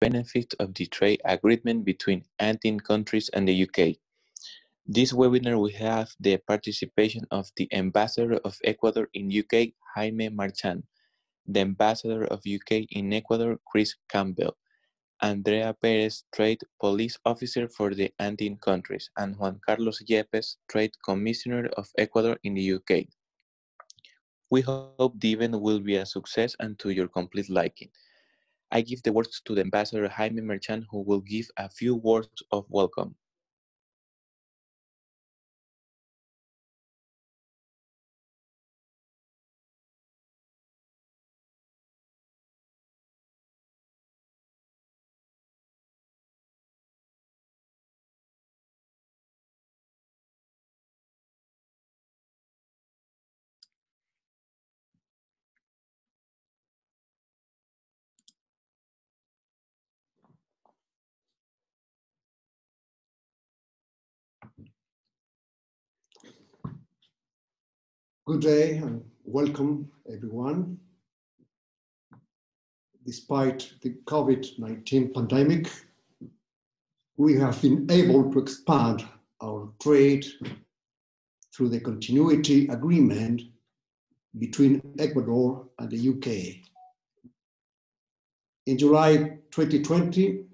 benefits of the trade agreement between Andin countries and the UK. This webinar will have the participation of the Ambassador of Ecuador in UK, Jaime Marchand, the Ambassador of UK in Ecuador, Chris Campbell, Andrea Perez, Trade Police Officer for the Andin countries, and Juan Carlos Yepes, Trade Commissioner of Ecuador in the UK. We hope the event will be a success and to your complete liking. I give the words to the Ambassador Jaime Marchand, who will give a few words of welcome. Good day and welcome everyone. Despite the COVID-19 pandemic, we have been able to expand our trade through the continuity agreement between Ecuador and the UK. In July 2020,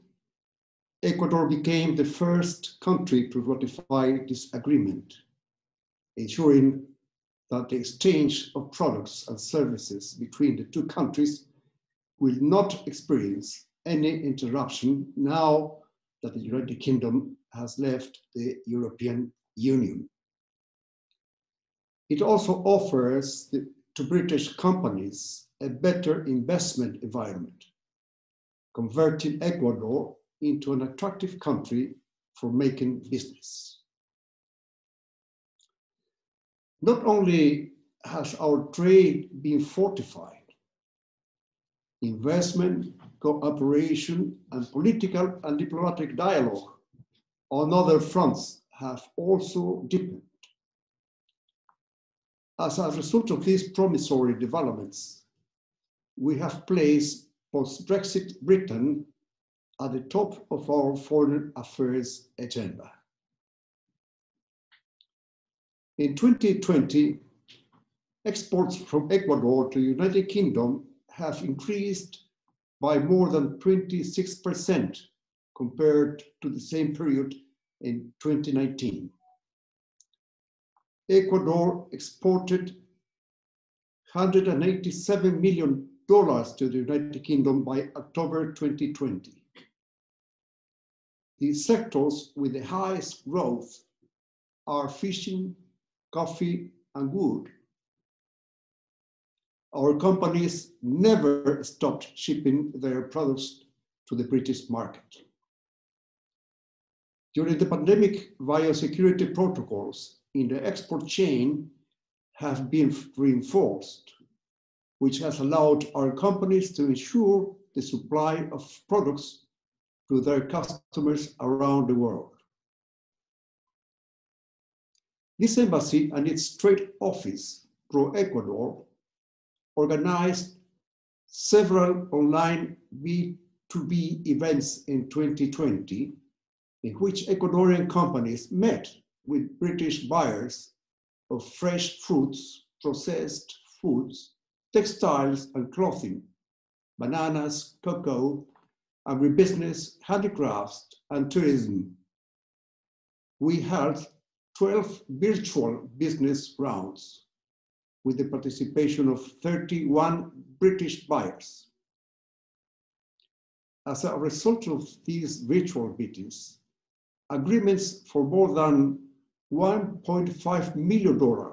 Ecuador became the first country to ratify this agreement, ensuring that the exchange of products and services between the two countries will not experience any interruption now that the United Kingdom has left the European Union. It also offers to British companies a better investment environment, converting Ecuador into an attractive country for making business. Not only has our trade been fortified, investment, cooperation, and political and diplomatic dialogue on other fronts have also deepened. As a result of these promissory developments, we have placed post-Brexit Britain at the top of our foreign affairs agenda. In 2020, exports from Ecuador to the United Kingdom have increased by more than 26% compared to the same period in 2019. Ecuador exported $187 million to the United Kingdom by October 2020. The sectors with the highest growth are fishing, coffee, and wood. Our companies never stopped shipping their products to the British market. During the pandemic, biosecurity protocols in the export chain have been reinforced, which has allowed our companies to ensure the supply of products to their customers around the world. This embassy and its trade office, Pro Ecuador, organized several online B2B events in 2020, in which Ecuadorian companies met with British buyers of fresh fruits, processed foods, textiles and clothing, bananas, cocoa, agribusiness, handicrafts, and tourism. We held 12 virtual business rounds with the participation of 31 British buyers. As a result of these virtual meetings, agreements for more than $1.5 million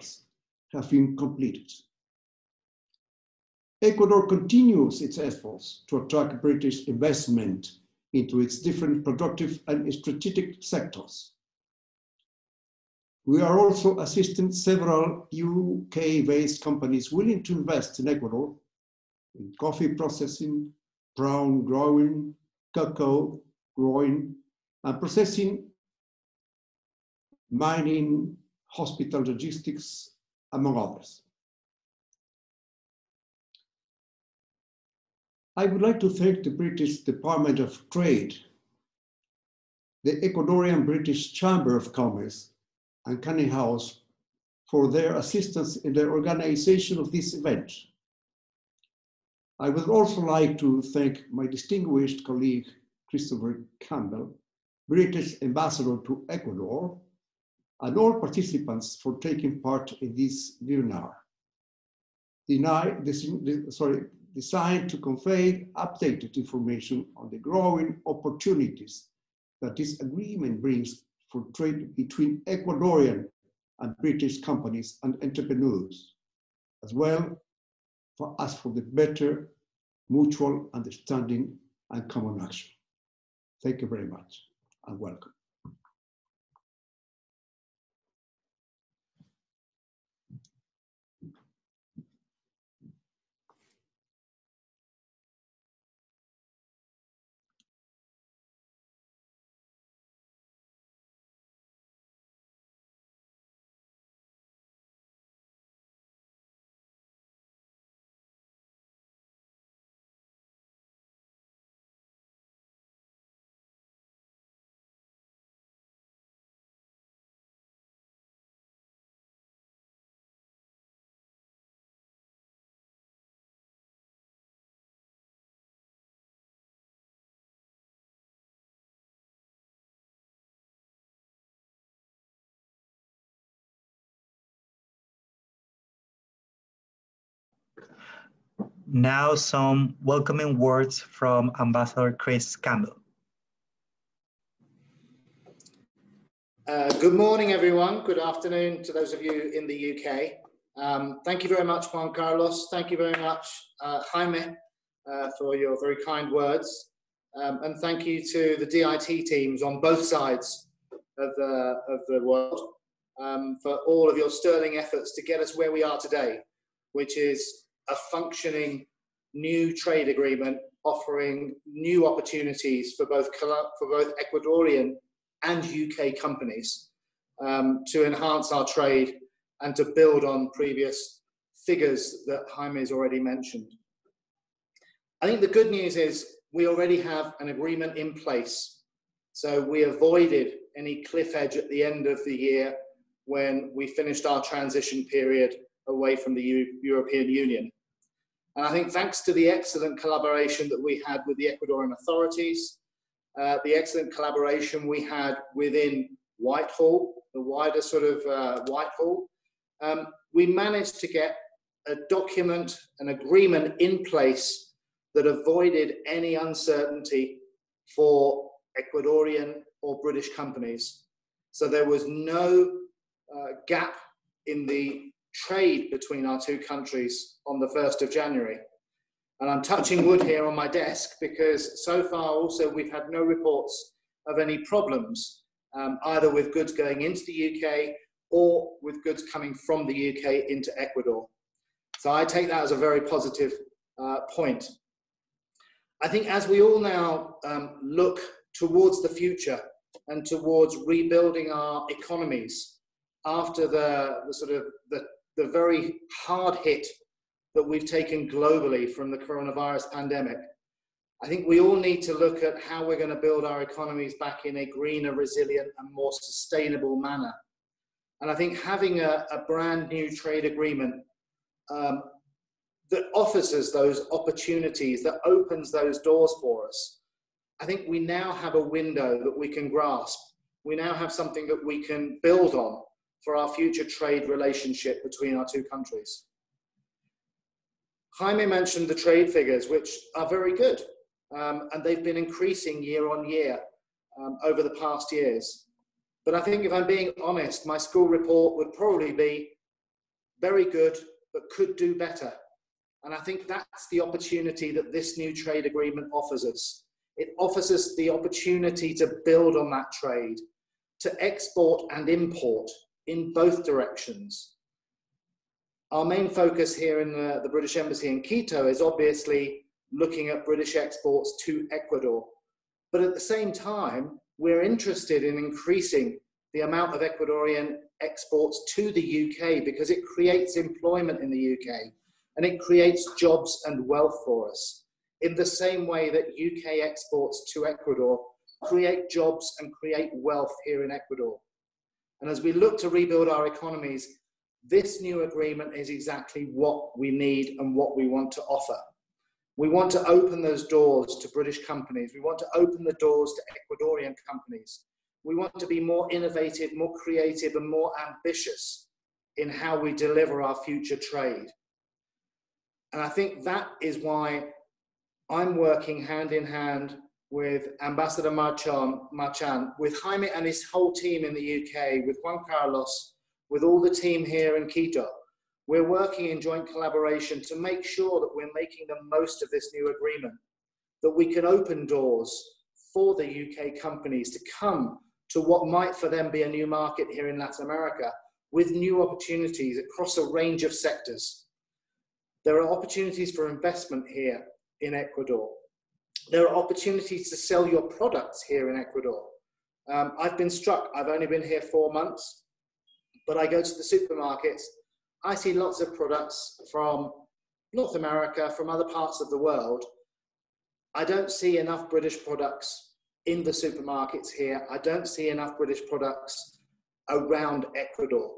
have been completed. Ecuador continues its efforts to attract British investment into its different productive and strategic sectors. We are also assisting several UK-based companies willing to invest in Ecuador in coffee processing, brown growing, cocoa growing, and processing, mining, hospital logistics, among others. I would like to thank the British Department of Trade, the Ecuadorian British Chamber of Commerce, and Canning House for their assistance in the organization of this event. I would also like to thank my distinguished colleague, Christopher Campbell, British Ambassador to Ecuador, and all participants for taking part in this webinar. Designed to convey updated information on the growing opportunities that this agreement brings for trade between Ecuadorian and British companies and entrepreneurs, as well as for the better mutual understanding and common action. Thank you very much and welcome. Now some welcoming words from Ambassador Chris Campbell. Good morning, everyone. Good afternoon to those of you in the UK. Thank you very much, Juan Carlos. Thank you very much, Jaime, for your very kind words. And thank you to the DIT teams on both sides of the world for all of your sterling efforts to get us where we are today, which is a functioning new trade agreement offering new opportunities for both Ecuadorian and UK companies to enhance our trade and to build on previous figures that Jaime has already mentioned. I think the good news is we already have an agreement in place. So we avoided any cliff edge at the end of the year when we finished our transition period away from the European Union. And I think thanks to the excellent collaboration that we had with the Ecuadorian authorities, the excellent collaboration we had within Whitehall, the wider sort of Whitehall, we managed to get a document, an agreement in place that avoided any uncertainty for Ecuadorian or British companies. So there was no gap in the trade between our two countries on the 1st of January. And I'm touching wood here on my desk because so far also we've had no reports of any problems, either with goods going into the UK or with goods coming from the UK into Ecuador. So I take that as a very positive point. I think as we all now look towards the future and towards rebuilding our economies after the very hard hit that we've taken globally from the coronavirus pandemic, I think we all need to look at how we're going to build our economies back in a greener, resilient and more sustainable manner. And I think having a brand new trade agreement that offers us those opportunities, that opens those doors for us, I think we now have a window that we can grasp. We now have something that we can build on for our future trade relationship between our two countries. Jaime mentioned the trade figures, which are very good, and they've been increasing year on year over the past years. But I think if I'm being honest, my school report would probably be very good, but could do better. And I think that's the opportunity that this new trade agreement offers us. It offers us the opportunity to build on that trade, to export and import in both directions. Our main focus here in the British Embassy in Quito is obviously looking at British exports to Ecuador. But at the same time, we're interested in increasing the amount of Ecuadorian exports to the UK because it creates employment in the UK and it creates jobs and wealth for us. in the same way that UK exports to Ecuador create jobs and create wealth here in Ecuador. And as we look to rebuild our economies, this new agreement is exactly what we need and what we want to offer. We want to open those doors to British companies. We want to open the doors to Ecuadorian companies. We want to be more innovative, more creative, and more ambitious in how we deliver our future trade. And I think that is why I'm working hand in hand with Ambassador Marchand, with Jaime and his whole team in the UK, with Juan Carlos, with all the team here in Quito. We're working in joint collaboration to make sure that we're making the most of this new agreement, that we can open doors for the UK companies to come to what might for them be a new market here in Latin America, with new opportunities across a range of sectors. There are opportunities for investment here in Ecuador. There are opportunities to sell your products here in Ecuador. I've been struck, I've only been here 4 months, but I go to the supermarkets, I see lots of products from North America, from other parts of the world. I don't see enough British products in the supermarkets here. I don't see enough British products around Ecuador.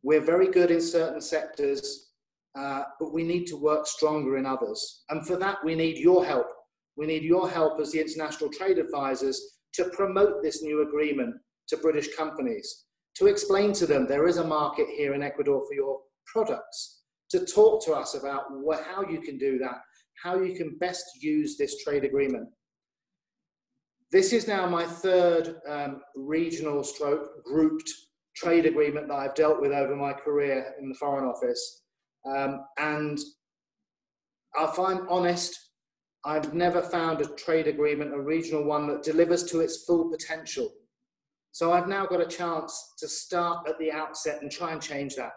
We're very good in certain sectors, but we need to work stronger in others. And for that, we need your help. We need your help as the international trade advisors to promote this new agreement to British companies, to explain to them there is a market here in Ecuador for your products, to talk to us about how you can do that, how you can best use this trade agreement. This is now my third regional stroke grouped trade agreement that I've dealt with over my career in the Foreign Office. And if I'm honest, I've never found a trade agreement, a regional one, that delivers to its full potential. So I've now got a chance to start at the outset and try and change that.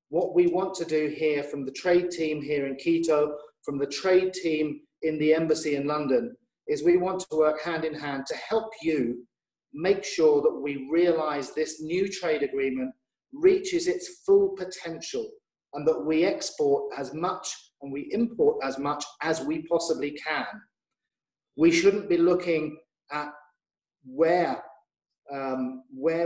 What we want to do here from the trade team here in Quito, from the trade team in the embassy in London, is we want to work hand in hand to help you make sure that we realize this new trade agreement reaches its full potential and that we export as much and we import as much as we possibly can. We shouldn't be looking at where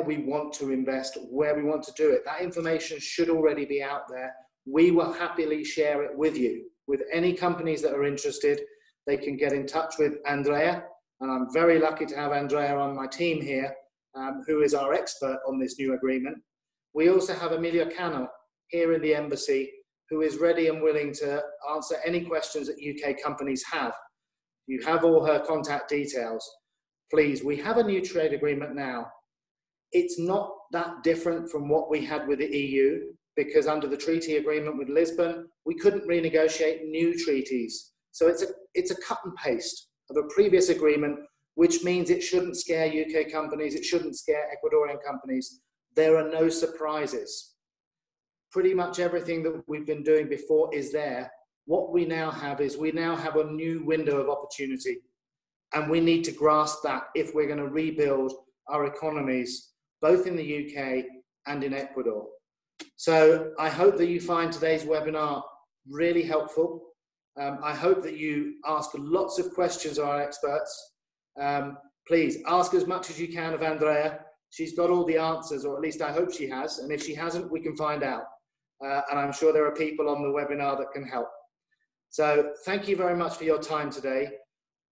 we want to invest, where we want to do it. That information should already be out there. We will happily share it with you. With any companies that are interested, they can get in touch with Andrea, and I'm very lucky to have Andrea on my team here, who is our expert on this new agreement. We also have Emilia Cano here in the embassy, who is ready and willing to answer any questions that UK companies have. You have all her contact details. Please, we have a new trade agreement now. It's not that different from what we had with the EU, because under the treaty agreement with Lisbon, we couldn't renegotiate new treaties. So it's a cut and paste of a previous agreement, which means it shouldn't scare UK companies, it shouldn't scare Ecuadorian companies. There are no surprises. Pretty much everything that we've been doing before is there. What we now have is we now have a new window of opportunity, and we need to grasp that if we're going to rebuild our economies, both in the UK and in Ecuador. So I hope that you find today's webinar really helpful. I hope that you ask lots of questions of our experts. Please ask as much as you can of Andrea. She's got all the answers, or at least I hope she has. And if she hasn't, we can find out. And I'm sure there are people on the webinar that can help. So thank you very much for your time today.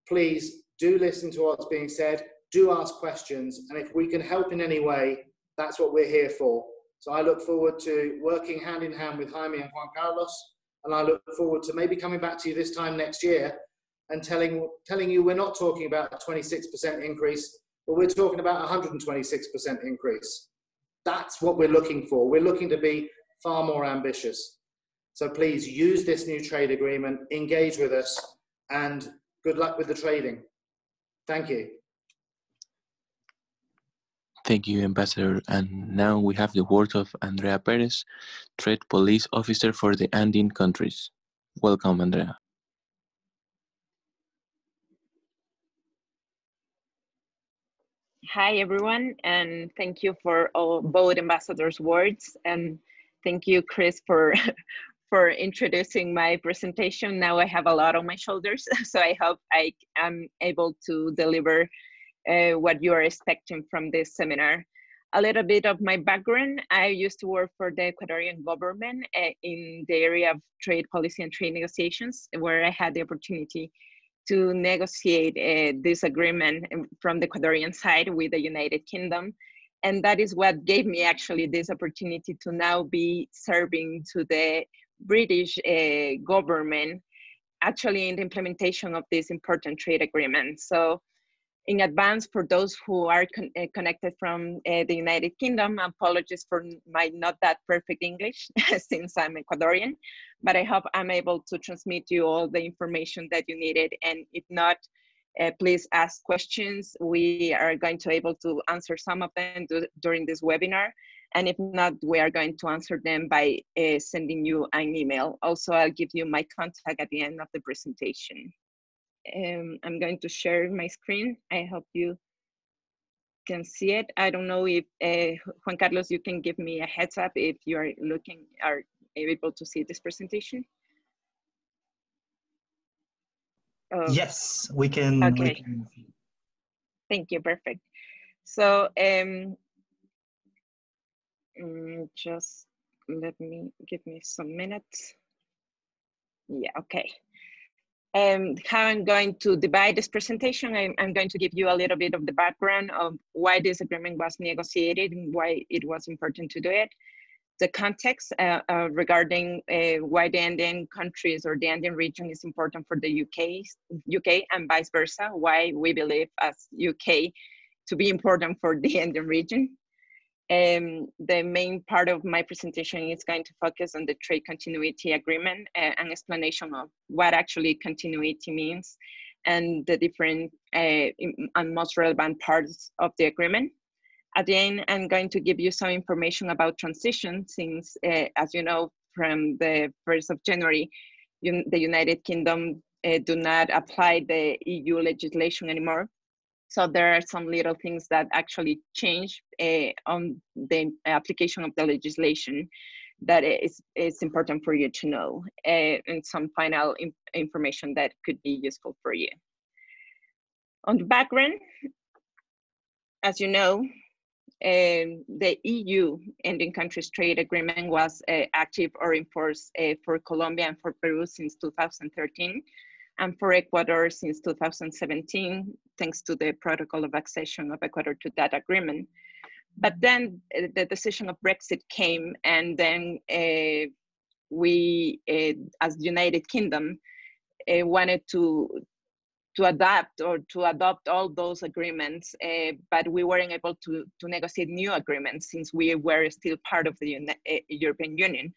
Please do listen to what's being said. Do ask questions. And if we can help in any way, that's what we're here for. So I look forward to working hand in hand with Jaime and Juan Carlos. And I look forward to maybe coming back to you this time next year and telling you we're not talking about a 26% increase, but we're talking about a 126% increase. That's what we're looking for. We're looking to be far more ambitious. So please use this new trade agreement, engage with us, and good luck with the trading. Thank you. Thank you, Ambassador. And now we have the word of Andrea Perez, Trade Police Officer for the Andean countries. Welcome, Andrea. Hi, everyone, and thank you for both ambassadors' words, and thank you, Chris, for for introducing my presentation. Now I have a lot on my shoulders, so I hope I am able to deliver what you are expecting from this seminar. A little bit of my background. I used to work for the Ecuadorian government in the area of trade policy and trade negotiations, where I had the opportunity to negotiate this agreement from the Ecuadorian side with the United Kingdom. And that is what gave me actually this opportunity to now be serving to the British government, actually in the implementation of this important trade agreement. So in advance, for those who are connected from the United Kingdom, apologies for my not that perfect English since I'm Ecuadorian, but I hope I'm able to transmit you all the information that you needed. And if not, please ask questions. We are going to be able to answer some of them during this webinar. And if not, we are going to answer them by sending you an email. Also, I'll give you my contact at the end of the presentation. I'm going to share my screen. I hope you can see it. I don't know if, Juan Carlos, you can give me a heads up if you are able to see this presentation. Oh, yes, we can. Okay. Thank you, perfect. So just give me some minutes. Yeah, okay. How I'm going to divide this presentation, I'm going to give you a little bit of the background of why this agreement was negotiated and why it was important to do it. The context regarding why the Andean countries or the Andean region is important for the UK and vice versa, why we believe as UK to be important for the Andean region. The main part of my presentation is going to focus on the trade continuity agreement, an explanation of what actually continuity means and the different and most relevant parts of the agreement. At the end, I'm going to give you some information about transition since, as you know, from the 1st of January, the United Kingdom do not apply the EU legislation anymore. So there are some little things that actually change on the application of the legislation that is important for you to know, and some final information that could be useful for you. On the background, as you know, the EU Andean countries trade agreement was active or in force for Colombia and for Peru since 2013. And for Ecuador since 2017, thanks to the protocol of accession of Ecuador to that agreement. But then the decision of Brexit came, and then we, as the United Kingdom, wanted to adapt or to adopt all those agreements, but we weren't able to negotiate new agreements since we were still part of the European Union.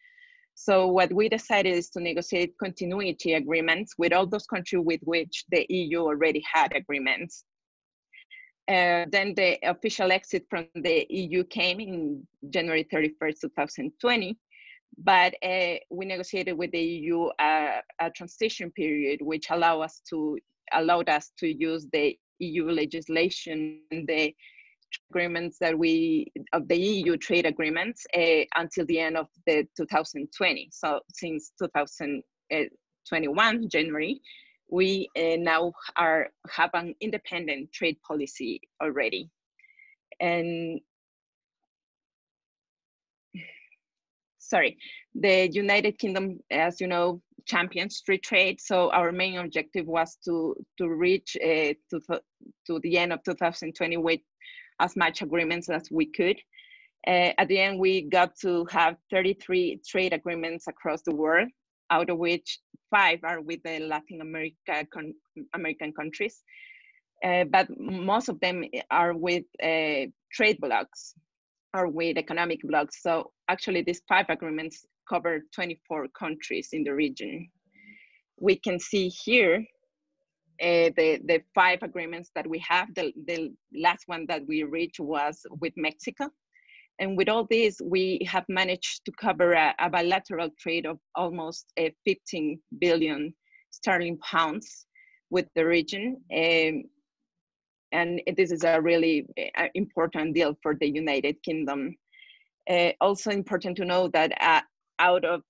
So what we decided is to negotiate continuity agreements with all those countries with which the EU already had agreements. Then the official exit from the EU came in January 31st, 2020. But we negotiated with the EU a transition period, which allowed us to use the EU legislation, the agreements that of the EU trade agreements until the end of the 2020. So since 2021 January, we now have an independent trade policy already. And sorry, the United Kingdom, as you know, champions free trade. So our main objective was to reach to the end of 2020 with as much agreements as we could. At the end, we got to have 33 trade agreements across the world, out of which 5 are with the Latin American countries. But most of them are with trade blocs or with economic blocs. So actually these 5 agreements cover 24 countries in the region. We can see here the 5 agreements that we have. The last one that we reached was with Mexico. And with all this, we have managed to cover a bilateral trade of almost 15 billion sterling pounds with the region. And this is a really important deal for the United Kingdom. Also important to know that out of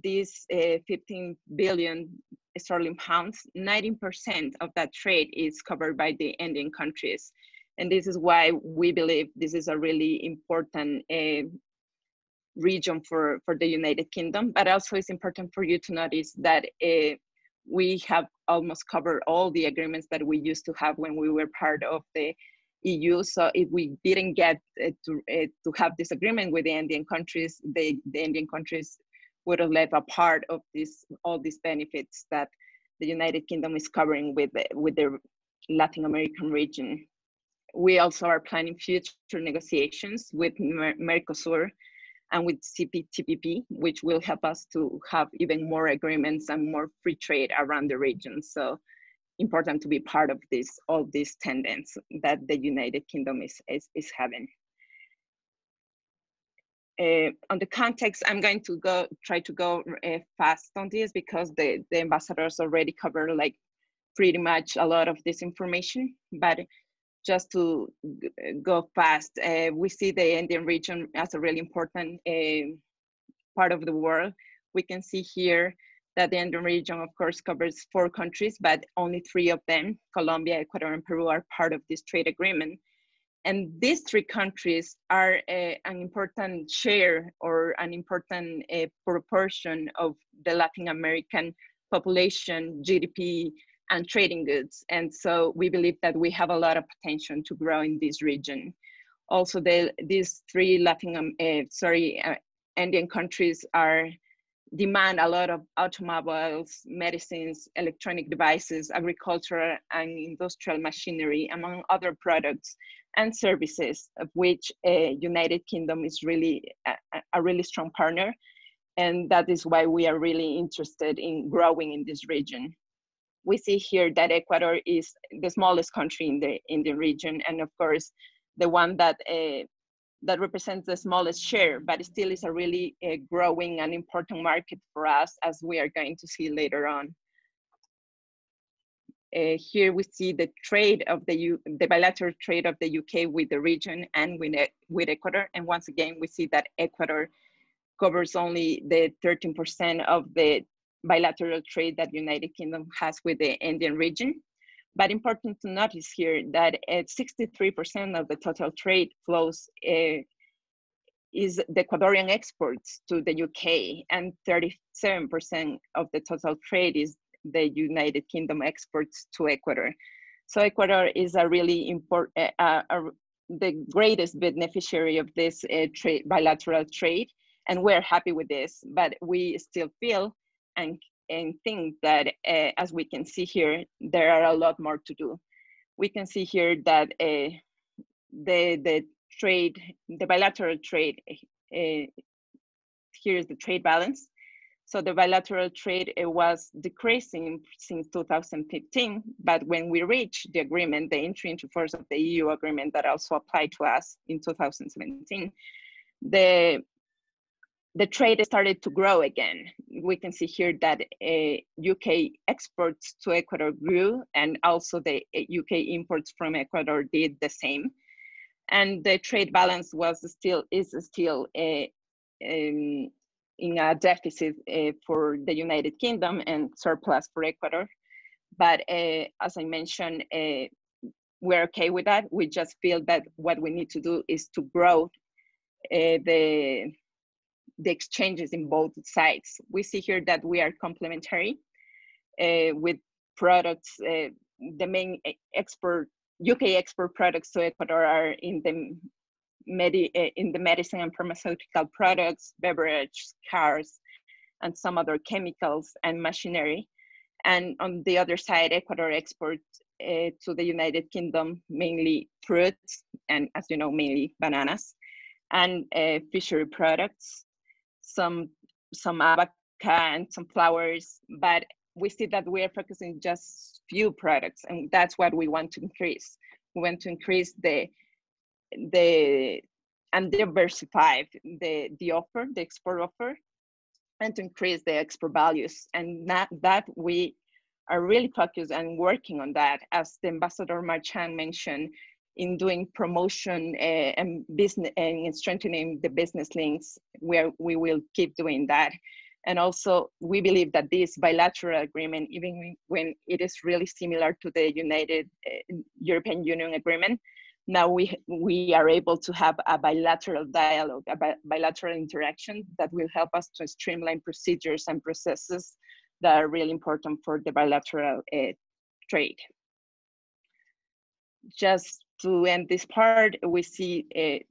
this 15 billion sterling pounds, 19% of that trade is covered by the Andean countries. And this is why we believe this is a really important region for the United Kingdom. But also it's important for you to notice that we have almost covered all the agreements that we used to have when we were part of the EU. So if we didn't get to have this agreement with the Andean countries, the Andean countries would have left a part of all these benefits that the United Kingdom is covering with the Latin American region. We also are planning future negotiations with Mercosur and with CPTPP, which will help us to have even more agreements and more free trade around the region. So important to be part of all these tendencies that the United Kingdom is having. On the context, I'm going to try to go fast on this because the ambassadors already covered like pretty much a lot of this information, but just to go fast, we see the Andean region as a really important part of the world. We can see here that the Andean region, of course, covers 4 countries, but only 3 of them, Colombia, Ecuador, and Peru, are part of this trade agreement. And these 3 countries are an important share or an important proportion of the Latin American population, GDP, and trading goods. And so we believe that we have a lot of potential to grow in this region. Also, these 3 Andean countries demand a lot of automobiles, medicines, electronic devices, agricultural and industrial machinery, among other products and services, of which United Kingdom is really a really strong partner. And that is why we are really interested in growing in this region. We see here that Ecuador is the smallest country in the region, and of course, the one that represents the smallest share, but it still is a really growing and important market for us, as we are going to see later on. Here we see the trade of the bilateral trade of the UK with the region and with Ecuador, and once again we see that Ecuador covers only the 13% of the bilateral trade that United Kingdom has with the Andean region. But important to notice here that 63% of the total trade flows is the Ecuadorian exports to the UK, and 37% of the total trade is the United Kingdom exports to Ecuador. So Ecuador is a really important, the greatest beneficiary of this bilateral trade, and we're happy with this, but we still feel and think that, as we can see here, there are a lot more to do. We can see here that the bilateral trade, here is the trade balance. So the bilateral trade was decreasing since 2015, but when we reached the agreement, the entry into force of the EU agreement that also applied to us in 2017, the trade started to grow again. We can see here that UK exports to Ecuador grew, and also the UK imports from Ecuador did the same. And the trade balance is still in a deficit for the United Kingdom and surplus for Ecuador. But as I mentioned, we're okay with that. We just feel that what we need to do is to grow the exchanges in both sides. We see here that we are complementary with products. The main UK export products to Ecuador are in the medicine and pharmaceutical products, beverage, cars, and some other chemicals and machinery. And on the other side, Ecuador exports to the United Kingdom mainly fruits, and as you know, mainly bananas, and fishery products, some abaca and some flowers, but we see that we are focusing just few products, and that's what we want to increase. We want to increase and diversify the offer, the export offer, and to increase the export values. And that we are really focused and working on that, as the Ambassador Marchand mentioned, in doing promotion and business and strengthening the business links, where we will keep doing that. And also, we believe that this bilateral agreement, even when it is really similar to the European Union agreement, now we are able to have a bilateral dialogue, a bilateral interaction that will help us to streamline procedures and processes that are really important for the bilateral trade. Just to end this part, we see,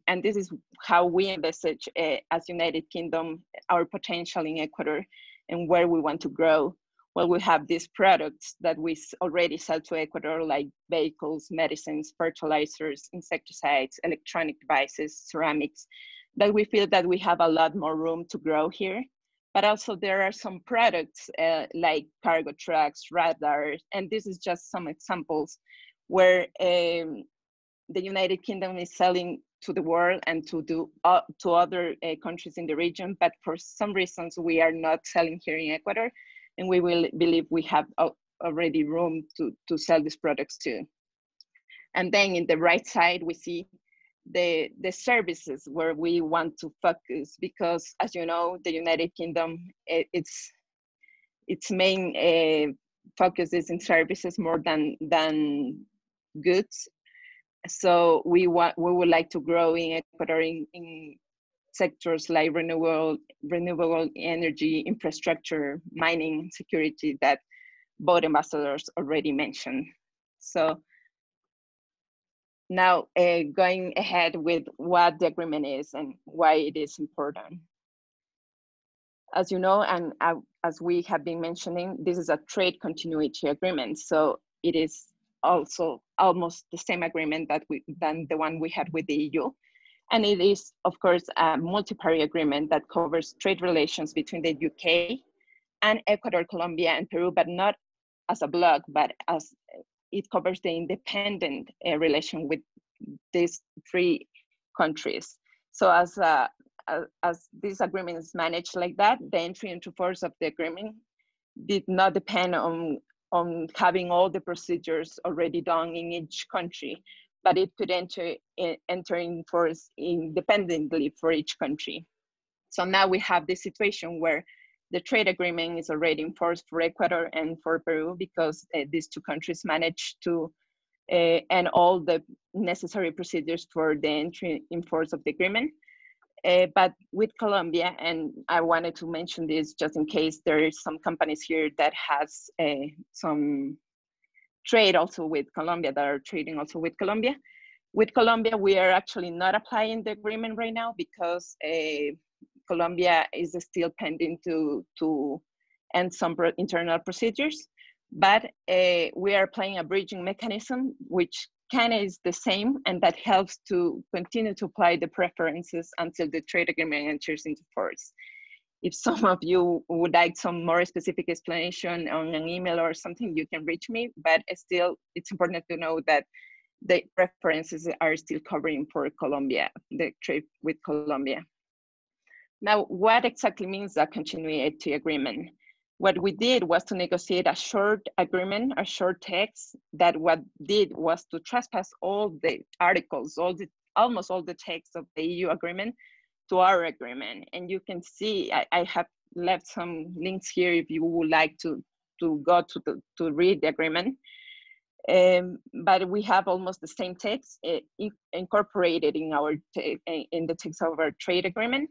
and this is how we envisage as United Kingdom, our potential in Ecuador and where we want to grow. Well, we have these products that we already sell to Ecuador, like vehicles, medicines, fertilizers, insecticides, electronic devices, ceramics, that we feel that we have a lot more room to grow here. But also there are some products like cargo trucks, radars, and this is just some examples where the United Kingdom is selling to the world and to other countries in the region, but for some reasons we are not selling here in Ecuador, and we will believe we have already room to sell these products too. And then in the right side, we see the services where we want to focus, because as you know, the United Kingdom, its main focus is in services more than goods. So we would like to grow in Ecuador in sectors like renewable energy, infrastructure, mining, security, that both ambassadors already mentioned. So now going ahead with what the agreement is and why it is important. As you know, and as we have been mentioning, this is a trade continuity agreement. So it is also almost the same agreement than the one we had with the EU. And it is, of course, a multi-party agreement that covers trade relations between the UK and Ecuador, Colombia, and Peru, but not as a bloc, but as it covers the independent relation with these three countries. So as this agreement is managed like that, the entry into force of the agreement did not depend on having all the procedures already done in each country, but it could enter in force independently for each country. So now we have this situation where the trade agreement is already in force for Ecuador and for Peru, because these two countries managed to end all the necessary procedures for the entry in force of the agreement. But with Colombia, and I wanted to mention this just in case there is some companies here that has some trade also with Colombia, that are trading also with Colombia. With Colombia, we are actually not applying the agreement right now because Colombia is still pending to end some internal procedures. But we are applying a bridging mechanism, which kind of is the same, and that helps to continue to apply the preferences until the trade agreement enters into force. If some of you would like some more specific explanation on an email or something, you can reach me, but still it's important to know that the preferences are still covering for Colombia, the trade with Colombia. Now, what exactly means a continuity agreement? What we did was to negotiate a short agreement, a short text, that what did was to trespass all the articles, almost all the text of the EU agreement to our agreement. And you can see, I have left some links here if you would like to go to read the agreement. But we have almost the same text incorporated in the text of our trade agreement,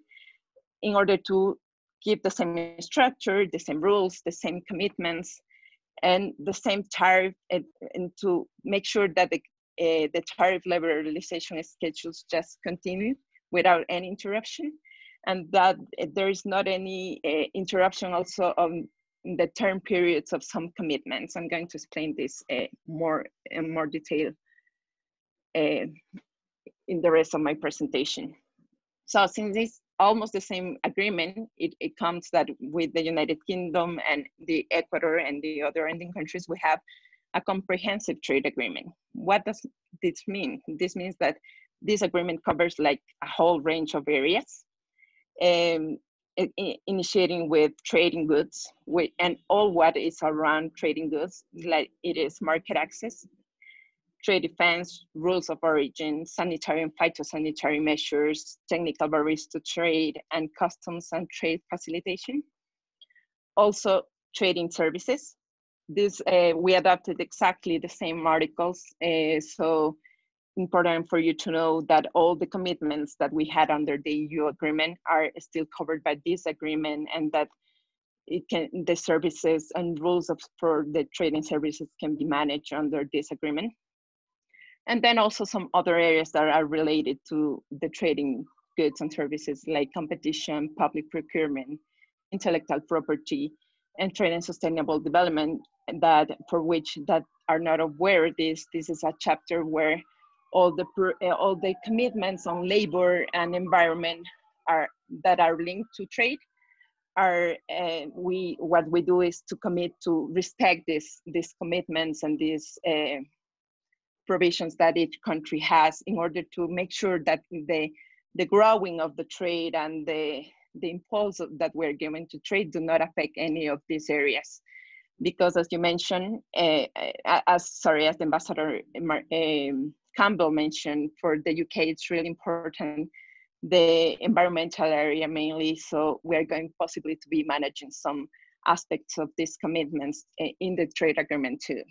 in order to keep the same structure, the same rules, the same commitments, and the same tariff, and to make sure that the tariff liberalization schedules just continue without any interruption, and that there is not any interruption also on the term periods of some commitments. I'm going to explain this in more detail in the rest of my presentation. So since it's almost the same agreement, it comes that with the United Kingdom and the Ecuador and the other ending countries, we have a comprehensive trade agreement. What does this mean? This means that this agreement covers like a whole range of areas, initiating with trading goods, and all what is around trading goods, like it is market access, trade defense, rules of origin, sanitary and phytosanitary measures, technical barriers to trade, and customs and trade facilitation. Also, trading services. This we adopted exactly the same articles, so important for you to know that all the commitments that we had under the EU agreement are still covered by this agreement, and that the services and rules for the trading services can be managed under this agreement. And then also some other areas that are related to the trading goods and services, like competition, public procurement, intellectual property, and trade and sustainable development, that for which that are not aware, this is a chapter where all the commitments on labor and environment that are linked to trade are what we do is to commit to respect these commitments and these provisions that each country has, in order to make sure that the growing of the trade and the impulse that we're given to trade do not affect any of these areas. Because as you mentioned, as Ambassador Campbell mentioned, for the UK, it's really important, the environmental area mainly, so we're going possibly to be managing some aspects of these commitments in the trade agreement too.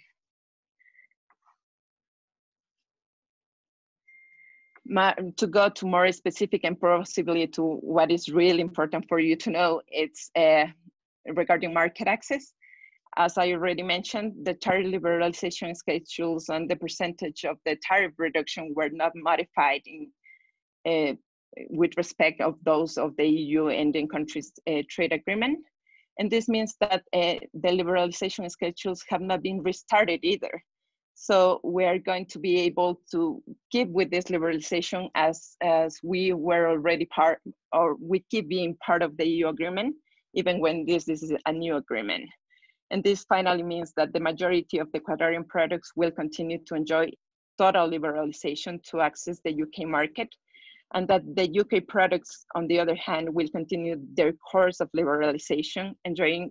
To go to more specific and possibly to what is really important for you to know, it's regarding market access. As I already mentioned, the tariff liberalization schedules and the percentage of the tariff reduction were not modified with respect of those of the EU and the countries' trade agreement. And this means that the liberalization schedules have not been restarted either. So we are going to be able to keep with this liberalization as we were already part, or we keep being part of the EU agreement, even when this is a new agreement. And this finally means that the majority of the Ecuadorian products will continue to enjoy total liberalization to access the UK market, and that the UK products, on the other hand, will continue their course of liberalization, enjoying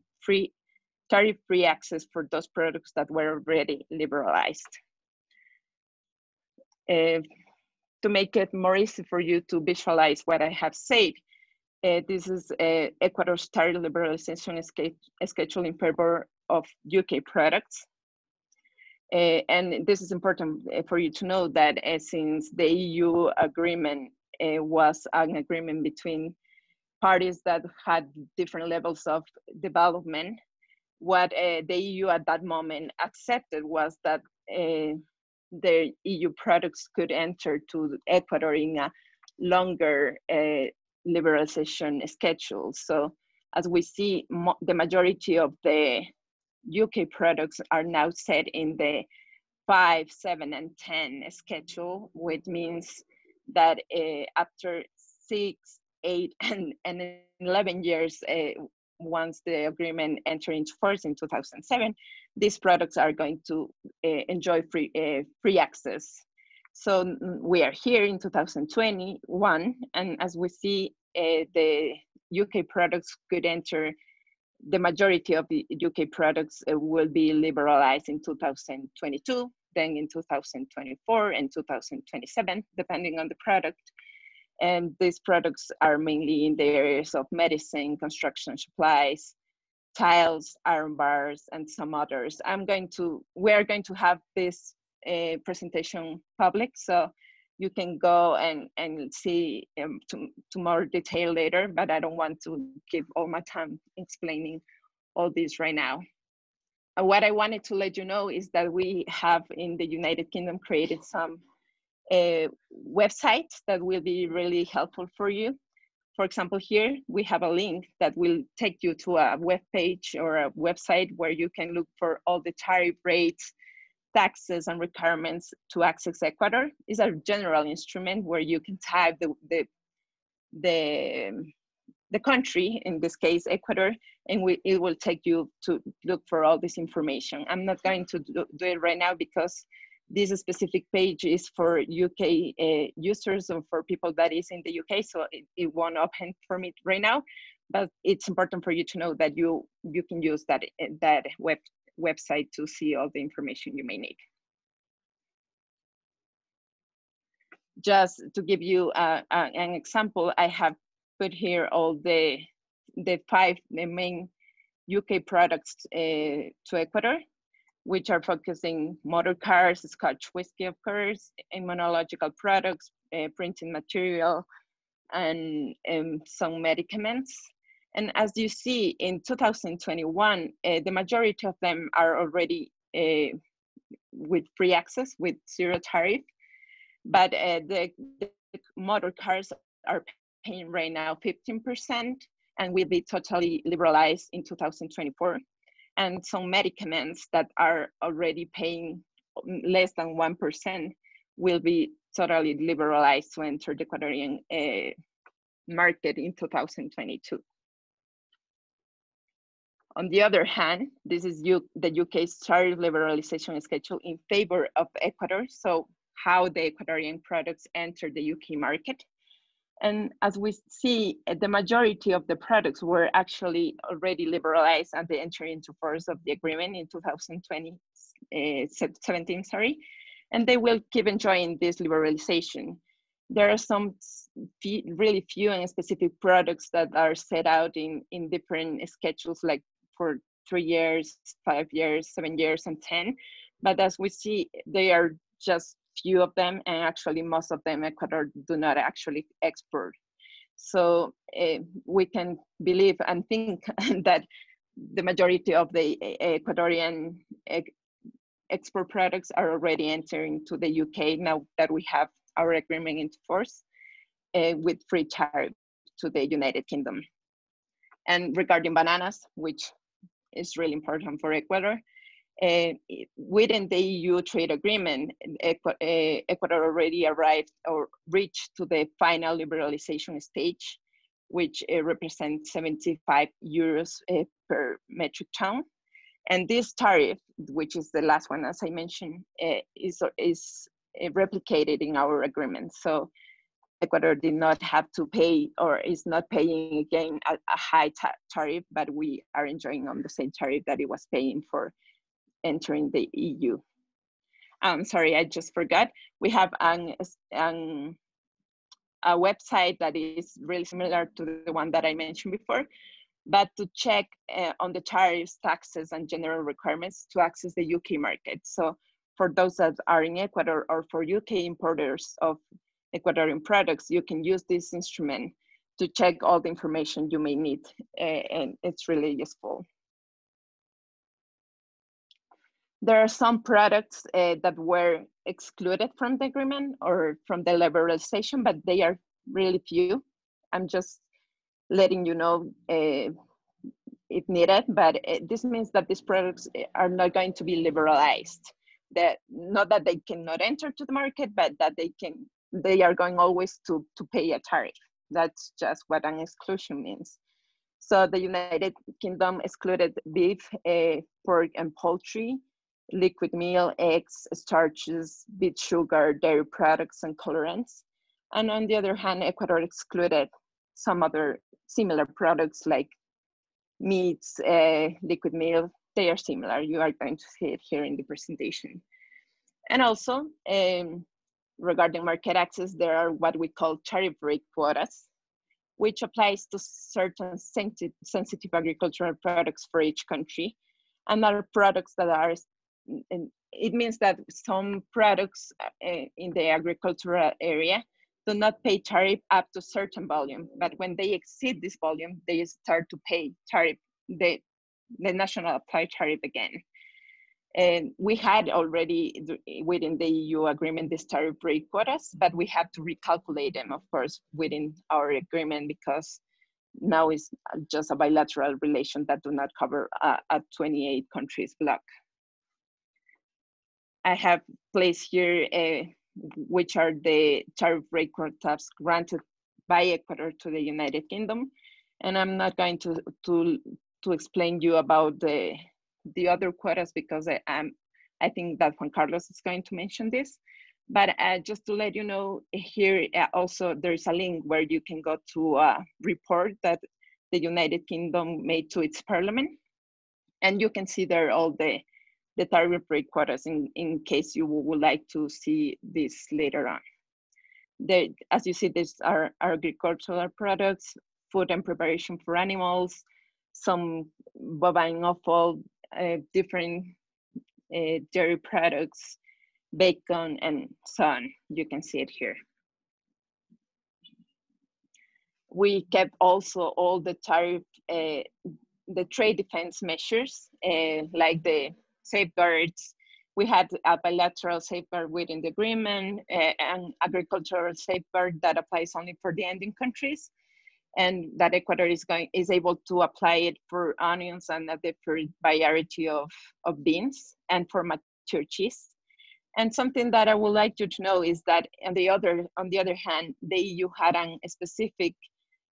tariff-free access for those products that were already liberalized. To make it more easy for you to visualize what I have said, this is Ecuador's tariff liberalization schedule in favor of UK products. And this is important for you to know that since the EU agreement was an agreement between parties that had different levels of development, what the EU at that moment accepted was that the EU products could enter to Ecuador in a longer liberalization schedule. So as we see, the majority of the UK products are now set in the 5, 7, and 10 schedule, which means that after 6, 8, and 11 years, once the agreement entered into force in 2007, these products are going to enjoy free access. So we are here in 2021, and as we see, the UK products could enter, the majority of the UK products will be liberalized in 2022, then in 2024 and 2027, depending on the product. And these products are mainly in the areas of medicine, construction supplies, tiles, iron bars, and some others. We are going to have this presentation public, so you can go and see to more detail later, but I don't want to give all my time explaining all this right now. What I wanted to let you know is that we have in the United Kingdom created some websites that will be really helpful for you. For example, here we have a link that will take you to a web page or a website where you can look for all the tariff rates, taxes, and requirements to access Ecuador. It's a general instrument where you can type the country, in this case Ecuador, and it will take you to look for all this information. I'm not going to do it right now because this specific page is for UK users or for people that is in the UK, so it won't open for me right now, but it's important for you to know that you can use that website to see all the information you may need. Just to give you an example, I have put here all the main UK products to Ecuador, which are focusing motor cars, Scotch whiskey, of course, immunological products, printing material, and some medicaments. And as you see, in 2021, the majority of them are already with free access, with zero tariff. But the motor cars are paying right now 15% and will be totally liberalized in 2024. And some medicaments that are already paying less than 1% will be totally liberalized to enter the Ecuadorian market in 2022. On the other hand, this is the UK's tariff liberalization schedule in favor of Ecuador. So how the Ecuadorian products enter the UK market. And as we see, the majority of the products were actually already liberalized at the entry into force of the agreement in 2017, and they will keep enjoying this liberalization. There are some really few and specific products that are set out in different schedules, like for 3 years, 5 years, 7 years, and 10. But as we see, they are just few of them, and actually most of them Ecuador do not actually export. So we can believe and think that the majority of the Ecuadorian export products are already entering to the UK now that we have our agreement into force with free tariff to the United Kingdom. And regarding bananas, which is really important for Ecuador, within the EU trade agreement, Ecuador already arrived or reached to the final liberalization stage, which represents 75 euros per metric ton. And this tariff, which is the last one, as I mentioned, is replicated in our agreement. So Ecuador did not have to pay, or is not paying again a high tariff, but we are enjoying on the same tariff that it was paying for entering the EU. Sorry, I just forgot. We have a website that is really similar to the one that I mentioned before, but to check on the tariffs, taxes, and general requirements to access the UK market. So for those that are in Ecuador or for UK importers of Ecuadorian products, you can use this instrument to check all the information you may need, and it's really useful. There are some products that were excluded from the agreement or from the liberalization, but they are really few. I'm just letting you know if needed, but this means that these products are not going to be liberalized. Not that they cannot enter to the market, but that they are going always to pay a tariff. That's just what an exclusion means. So the United Kingdom excluded beef, pork, and poultry, liquid meal, eggs, starches, beet sugar, dairy products, and colorants. And on the other hand, Ecuador excluded some other similar products like meats, liquid meal. They are similar. You are going to see it here in the presentation. And also, regarding market access, there are what we call tariff rate quotas, which applies to certain sensitive agricultural products for each country, and other products that are, it means that some products in the agricultural area do not pay tariff up to certain volume, but when they exceed this volume, they start to pay tariff, the national applied tariff again. And we had already within the EU agreement these tariff rate quotas, but we had to recalculate them, of course, within our agreement, because now it's just a bilateral relation that do not cover a 28 countries bloc. I have placed here which are the tariff rate quotas granted by Ecuador to the United Kingdom, and I'm not going to explain you about the other quotas because I think that Juan Carlos is going to mention this. But just to let you know, here also there's a link where you can go to a report that the United Kingdom made to its parliament, and you can see there all the tariff rate quotas in case you would like to see this later on. As you see, these are agricultural products, food and preparation for animals, some bovine offal, different dairy products, bacon, and so on. You can see it here. We kept also all the tariff, the trade defense measures, like the safeguards. We had a bilateral safeguard within the agreement, and agricultural safeguard that applies only for the ending countries, and that Ecuador is able to apply it for onions and a different variety of beans, and for mature cheese. And something that I would like you to know is that on the other hand, the EU had a specific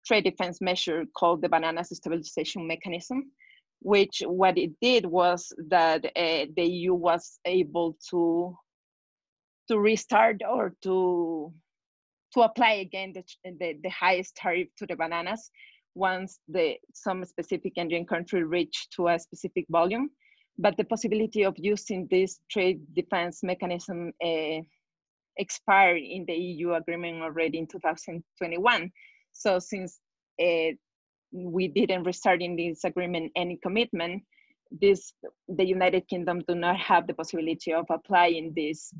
trade defense measure called the Banana Stabilization Mechanism, which what it did was that the EU was able to restart or to apply again the highest tariff to the bananas once some specific ending country reached to a specific volume. But the possibility of using this trade defense mechanism expired in the EU agreement already in 2021. So since we didn't restart in this agreement any commitment, the United Kingdom do not have the possibility of applying this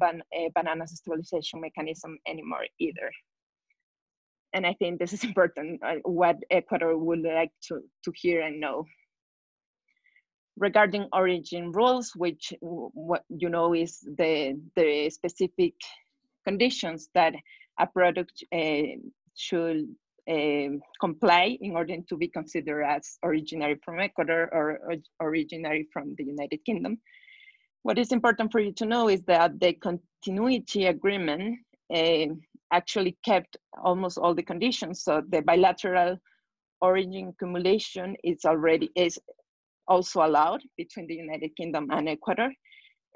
banana stabilization mechanism anymore either. And I think this is important, what Ecuador would like to hear and know. Regarding origin rules, which what you know is the specific conditions that a product should comply in order to be considered as originary from Ecuador or originary from the United Kingdom. What is important for you to know is that the continuity agreement actually kept almost all the conditions. So the bilateral origin accumulation is also allowed between the United Kingdom and Ecuador,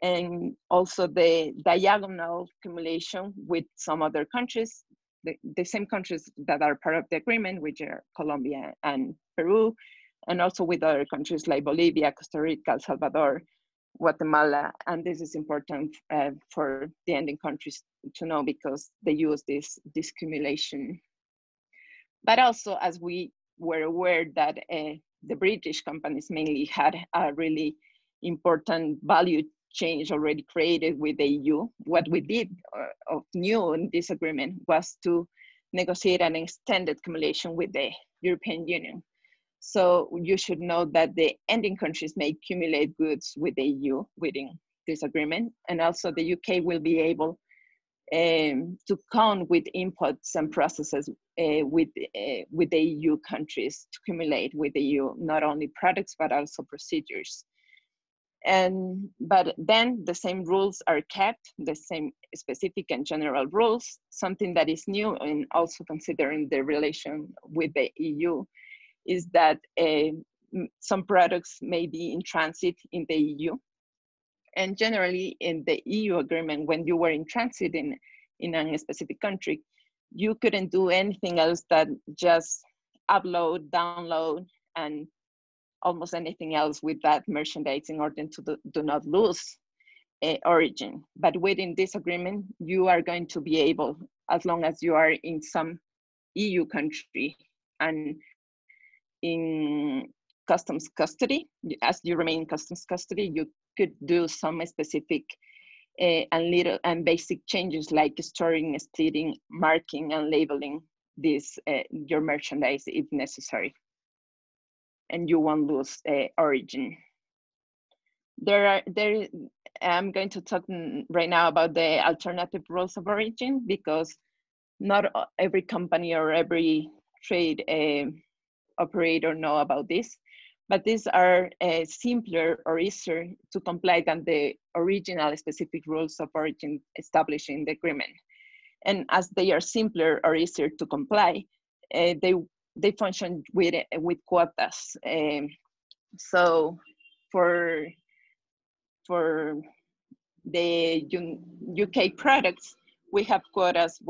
and also the diagonal accumulation with some other countries, the same countries that are part of the agreement, which are Colombia and Peru, and also with other countries like Bolivia, Costa Rica, El Salvador, Guatemala. And this is important for the ending countries to know because they use this accumulation. But also, as we were aware that the British companies mainly had a really important value change already created with the EU. What we did of new in this agreement was to negotiate an extended accumulation with the European Union. So you should know that the ending countries may accumulate goods with the EU within this agreement, and also the UK will be able to count with inputs and processes with the EU countries to accumulate with the EU, not only products, but also procedures. But then the same rules are kept, the same specific and general rules. Something that is new, and also considering the relation with the EU, is that some products may be in transit in the EU. And generally in the EU agreement, when you were in transit in a specific country, you couldn't do anything else than just upload, download, and almost anything else with that merchandise in order to do not lose origin. But within this agreement, you are going to be able, as long as you are in some EU country and in customs custody, as you remain in customs custody, you could do some specific and basic changes like storing, splitting, marking, and labeling this your merchandise if necessary, and you won't lose origin. I'm going to talk right now about the alternative rules of origin, because not every company or every trade operator know about this, but these are simpler or easier to comply than the original specific rules of origin established in the agreement. And as they are simpler or easier to comply, they function with quotas. So for the UK products, we have quotas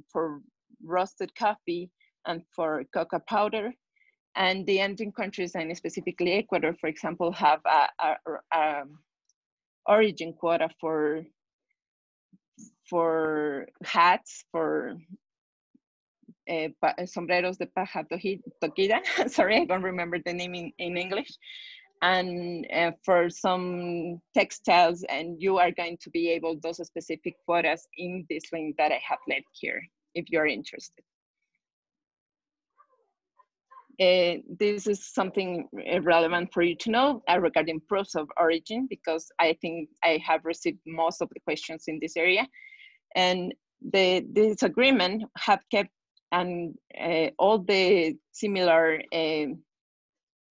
for roasted coffee and for cocoa powder. And the ending countries, and specifically Ecuador, for example, have a origin quota for hats, for sombreros de paja toquilla. Sorry, I don't remember the name in English. And for some textiles, and you are going to be able those specific quotas in this link that I have left here, if you're interested. This is something relevant for you to know regarding proofs of origin, because I think I have received most of the questions in this area. And this agreement have kept all the similar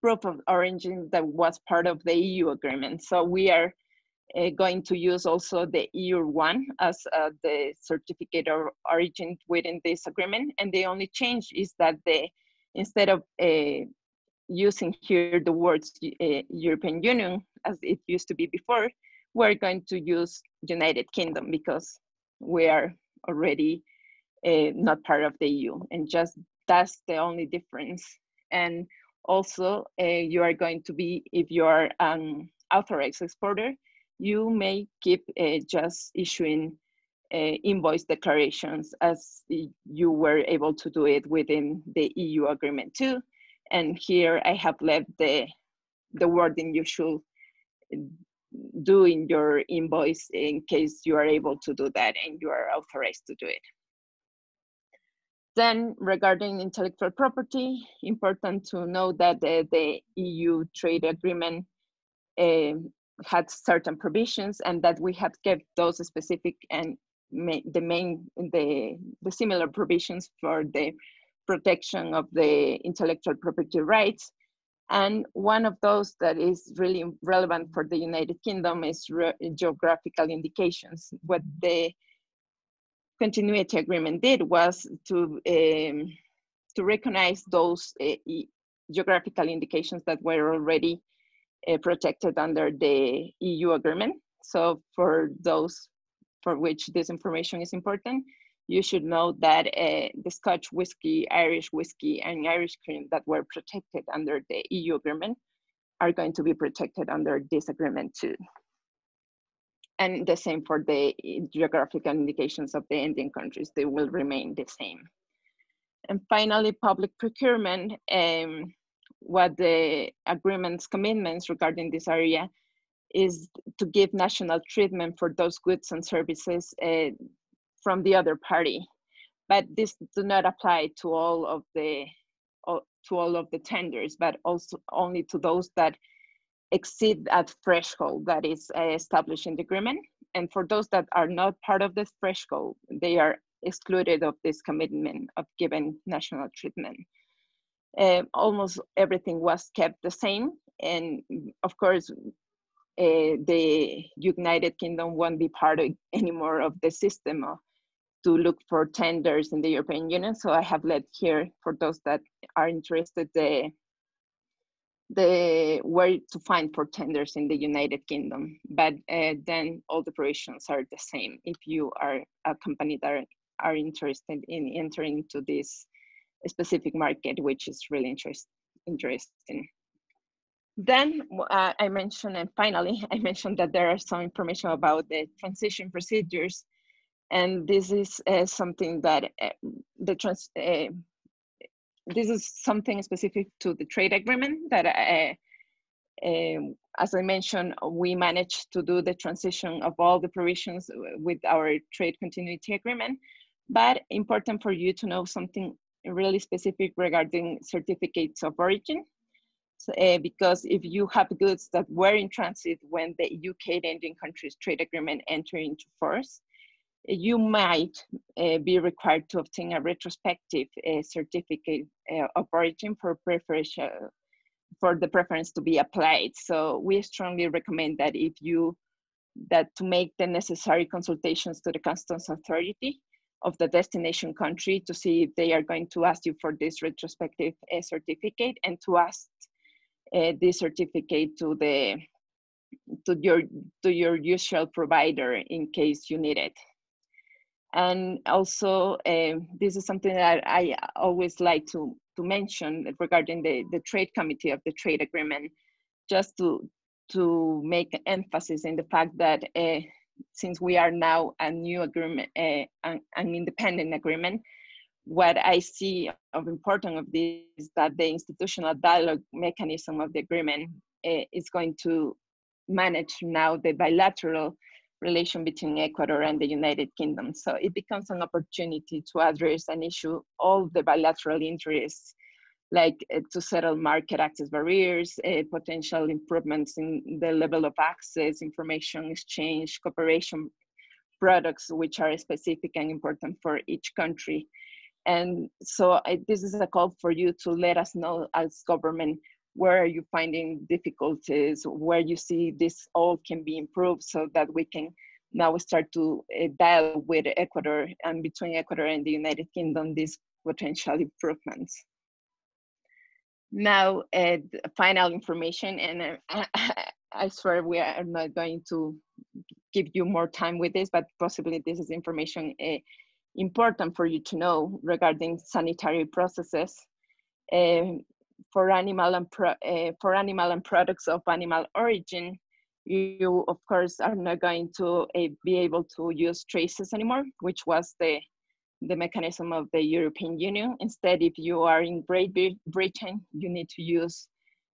proof of origin that was part of the EU agreement. So we are going to use also the EU one as the certificate of origin within this agreement. And the only change is that instead of using here the words European Union as it used to be before, we're going to use United Kingdom, because we are already not part of the EU, and just that's the only difference. And also you are going to be, if you are an authorized exporter, you may keep just issuing invoice declarations as you were able to do it within the EU agreement too. And here I have left the wording you should do in your invoice in case you are able to do that and you are authorized to do it. Then regarding intellectual property, important to know that the EU trade agreement had certain provisions, and that we have kept those specific and the similar provisions for the protection of the intellectual property rights. And one of those that is really relevant for the United Kingdom is geographical indications. What the continuity agreement did was to recognize those geographical indications that were already protected under the EU agreement. So for those for which this information is important, you should know that the Scotch whiskey, Irish whiskey, and Irish cream that were protected under the EU agreement are going to be protected under this agreement too. And the same for the geographical indications of the Indian countries, they will remain the same. And finally, public procurement, what the agreement's commitments regarding this area is to give national treatment for those goods and services from the other party. But this does not apply to all of the tenders, but also only to those that exceed that threshold that is established in the agreement. And for those that are not part of this threshold, they are excluded of this commitment of giving national treatment. Almost everything was kept the same. And of course, the United Kingdom won't be part of anymore of the system to look for tenders in the European Union. So I have left here for those that are interested the where to find for tenders in the United Kingdom. But then all the provisions are the same if you are a company that are interested in entering into this specific market, which is really interesting. Then I mentioned, and finally, I mentioned that there are some information about the transition procedures. And this is something that this is something specific to the trade agreement that, as I mentioned, we managed to do the transition of all the provisions with our trade continuity agreement. But important for you to know something really specific regarding certificates of origin. So, because if you have goods that were in transit when the UK and Indian countries trade agreement entered into force, you might be required to obtain a retrospective certificate of origin for the preference to be applied. So we strongly recommend that to make the necessary consultations to the customs authority of the destination country to see if they are going to ask you for this retrospective certificate, and to ask this certificate to your usual provider in case you need it. And also, this is something that I always like to mention regarding the trade committee of the trade agreement, just to make emphasis in the fact that since we are now a new agreement, an independent agreement, what I see of important of this is that the institutional dialogue mechanism of the agreement is going to manage now the bilateral relation between Ecuador and the United Kingdom. So it becomes an opportunity to address and issue all the bilateral interests, like to settle market access barriers, potential improvements in the level of access, information exchange, cooperation products, which are specific and important for each country. And so this is a call for you to let us know as government, where are you finding difficulties, where you see this all can be improved, so that we can now start to dialogue with Ecuador and between Ecuador and the United Kingdom, these potential improvements. Now, final information, and I swear we are not going to give you more time with this, but possibly this is information important for you to know regarding sanitary processes for animal and products of animal origin. You of course are not going to be able to use traces anymore, which was the mechanism of the European Union. Instead, if you are in Great Britain, you need to use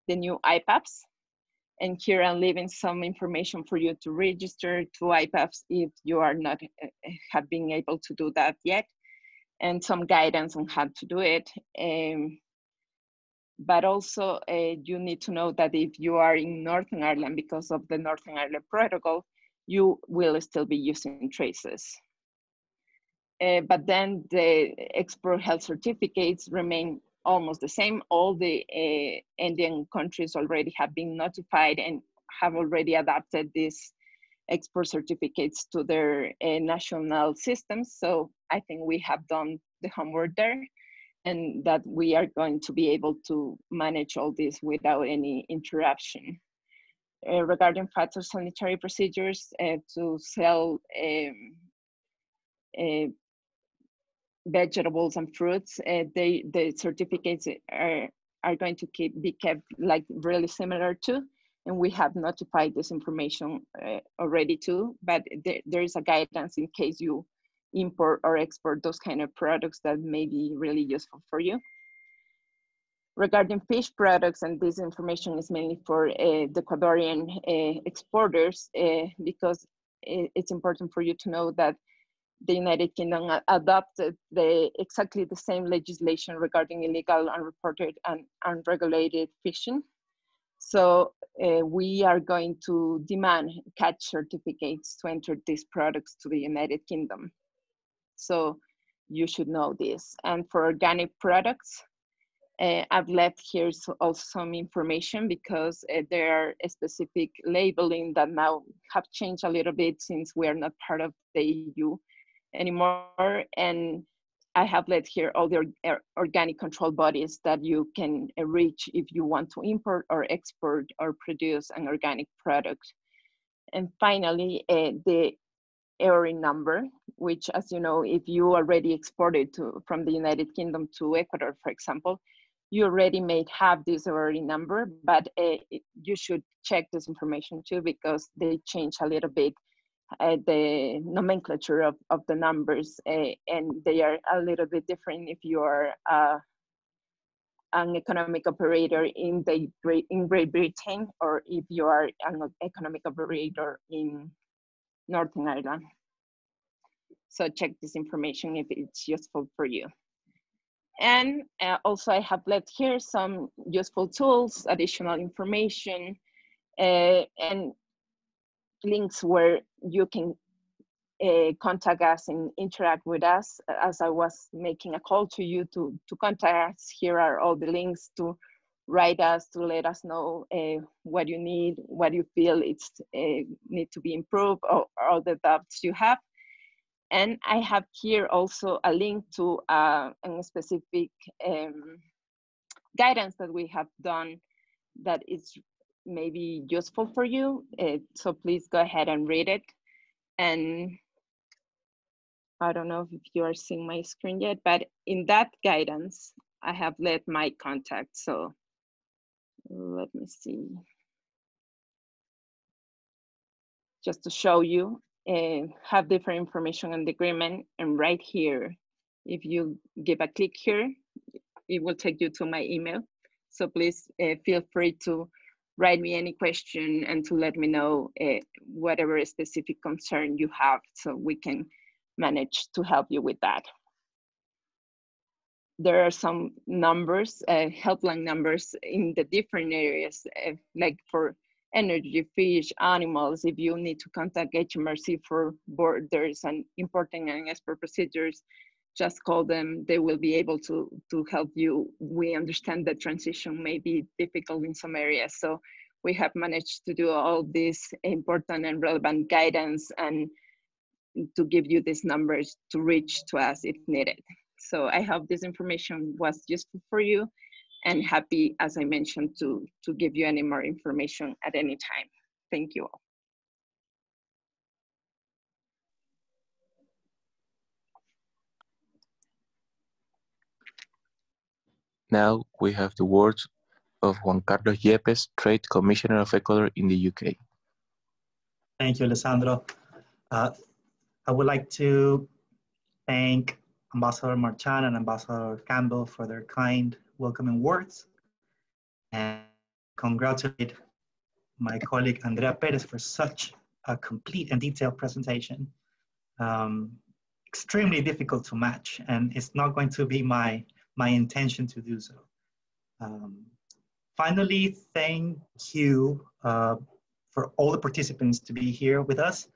the new IPAPs. And here I'm leaving some information for you to register to IPAPs if you are not have been able to do that yet, and some guidance on how to do it. But also you need to know that if you are in Northern Ireland, because of the Northern Ireland Protocol, you will still be using traces. But then the export health certificates remain almost the same. All the Andean countries already have been notified and have already adapted these export certificates to their national systems. So I think we have done the homework there, and that we are going to be able to manage all this without any interruption. Regarding phytosanitary procedures to sell vegetables and fruits, the certificates are going to be kept like really similar to, and we have notified this information already too, but there is a guidance in case you import or export those kind of products that may be really useful for you. Regarding fish products, and this information is mainly for the Ecuadorian exporters, because it's important for you to know that the United Kingdom adopted exactly the same legislation regarding illegal, unreported, and unregulated fishing. So we are going to demand catch certificates to enter these products to the United Kingdom. So you should know this. And for organic products, I've left here also some information, because there are a specific labeling that now have changed a little bit since we are not part of the EU anymore. And I have left here all the organic control bodies that you can reach if you want to import or export or produce an organic product. And finally, the EORI number, which, as you know, if you already exported from the United Kingdom to Ecuador, for example, you already may have this EORI number, but you should check this information too, because they change a little bit the nomenclature of the numbers, and they are a little bit different if you are an economic operator in Great Britain, or if you are an economic operator in Northern Ireland. So check this information if it's useful for you. And also I have left here some useful tools, additional information, and links where you can contact us and interact with us. As I was making a call to you to contact us, here are all the links to write us, to let us know what you need, what you feel it's need to be improved, or all the doubts you have. And I have here also a link to a specific guidance that we have done that is maybe useful for you. So please go ahead and read it. And I don't know if you are seeing my screen yet, but in that guidance, I have left my contact. So let me see. Just to show you, have different information on the agreement, and right here If you give a click here, it will take you to my email. So please feel free to write me any question and to let me know whatever specific concern you have so we can manage to help you with that. There are some numbers, helpline numbers in the different areas, like for energy, fish, animals. If you need to contact HMRC for borders and importing and export procedures, just call them. They will be able to help you. We understand that transition may be difficult in some areas, so we have managed to do all this important and relevant guidance and to give you these numbers to reach to us if needed. So I hope this information was useful for you, and happy, as I mentioned, to give you any more information at any time. Thank you all. Now we have the words of Juan Carlos Yepes, Trade Commissioner of Ecuador in the UK. Thank you, Alessandro. I would like to thank Ambassador Marchand and Ambassador Campbell for their kind welcoming words, and congratulate my colleague Andrea Perez for such a complete and detailed presentation. Extremely difficult to match, and it's not going to be my intention to do so. Finally, thank you for all the participants to be here with us.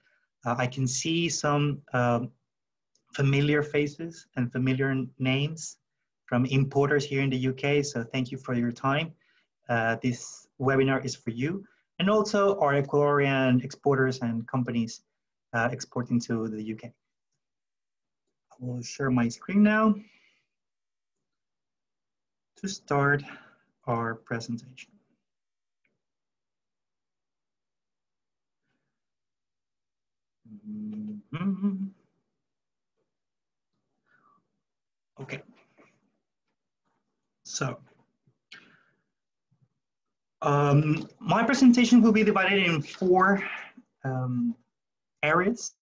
I can see some familiar faces and familiar names from importers here in the UK, so thank you for your time. This webinar is for you, and also our Ecuadorian exporters and companies exporting to the UK. I will share my screen now to start our presentation. Okay. So, my presentation will be divided in four areas.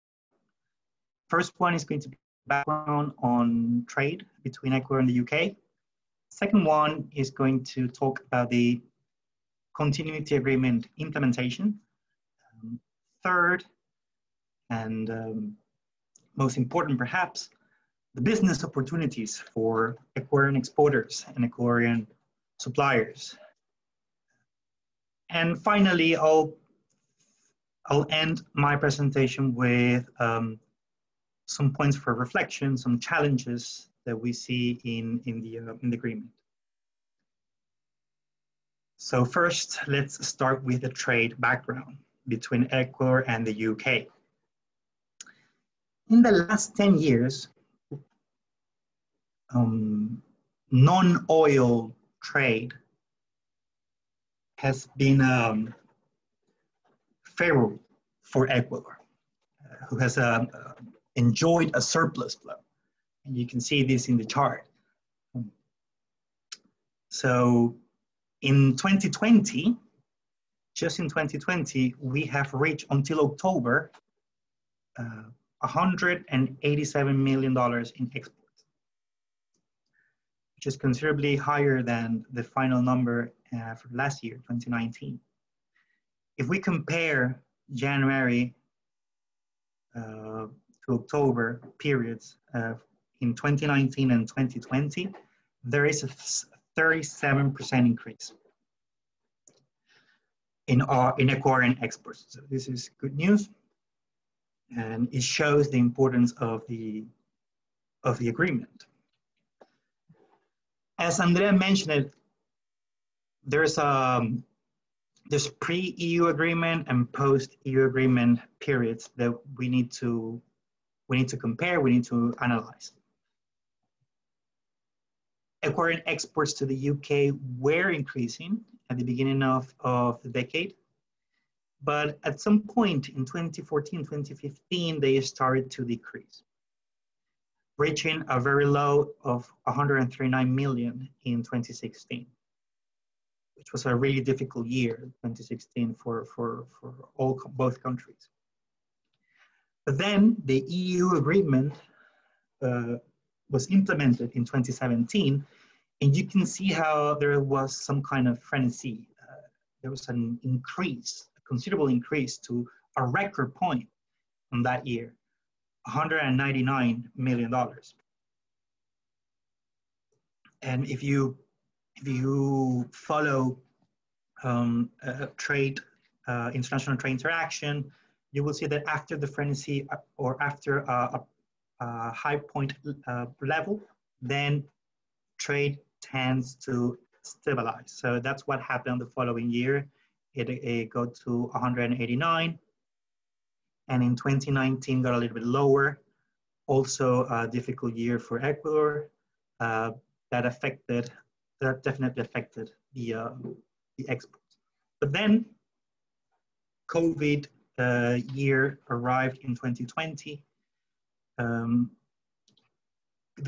First one is going to be background on trade between Ecuador and the UK. Second one is going to talk about the continuity agreement implementation. Third, and most important perhaps, the business opportunities for Ecuadorian exporters and Ecuadorian suppliers. And finally, I'll end my presentation with some points for reflection, some challenges that we see in the agreement. So first, let's start with the trade background between Ecuador and the UK. In the last 10 years, non-oil trade has been favorable for Ecuador, who has enjoyed a surplus flow. And you can see this in the chart. So in 2020, just in 2020, we have reached until October $187 million in exports, which is considerably higher than the final number for last year, 2019. If we compare January to October periods in 2019 and 2020, there is a 37% increase in Ecuadorian exports. So this is good news, and it shows the importance of the agreement. As Andrea mentioned, there's pre-EU agreement and post-EU agreement periods that we need to compare, we need to analyze. Ecuadorian exports to the UK were increasing at the beginning of the decade, but at some point in 2014, 2015, they started to decrease, reaching a very low of 139 million in 2016, which was a really difficult year, 2016, for both countries. But then the EU agreement was implemented in 2017, and you can see how there was some kind of frenzy. There was an increase, a considerable increase to a record point on that year, $199 million. And if you follow international trade interaction, you will see that after the frenzy or after a high point level, then trade tends to stabilize. So that's what happened the following year. It got to 189, and in 2019 got a little bit lower. Also a difficult year for Ecuador. That definitely affected the exports. But then COVID year arrived in 2020. The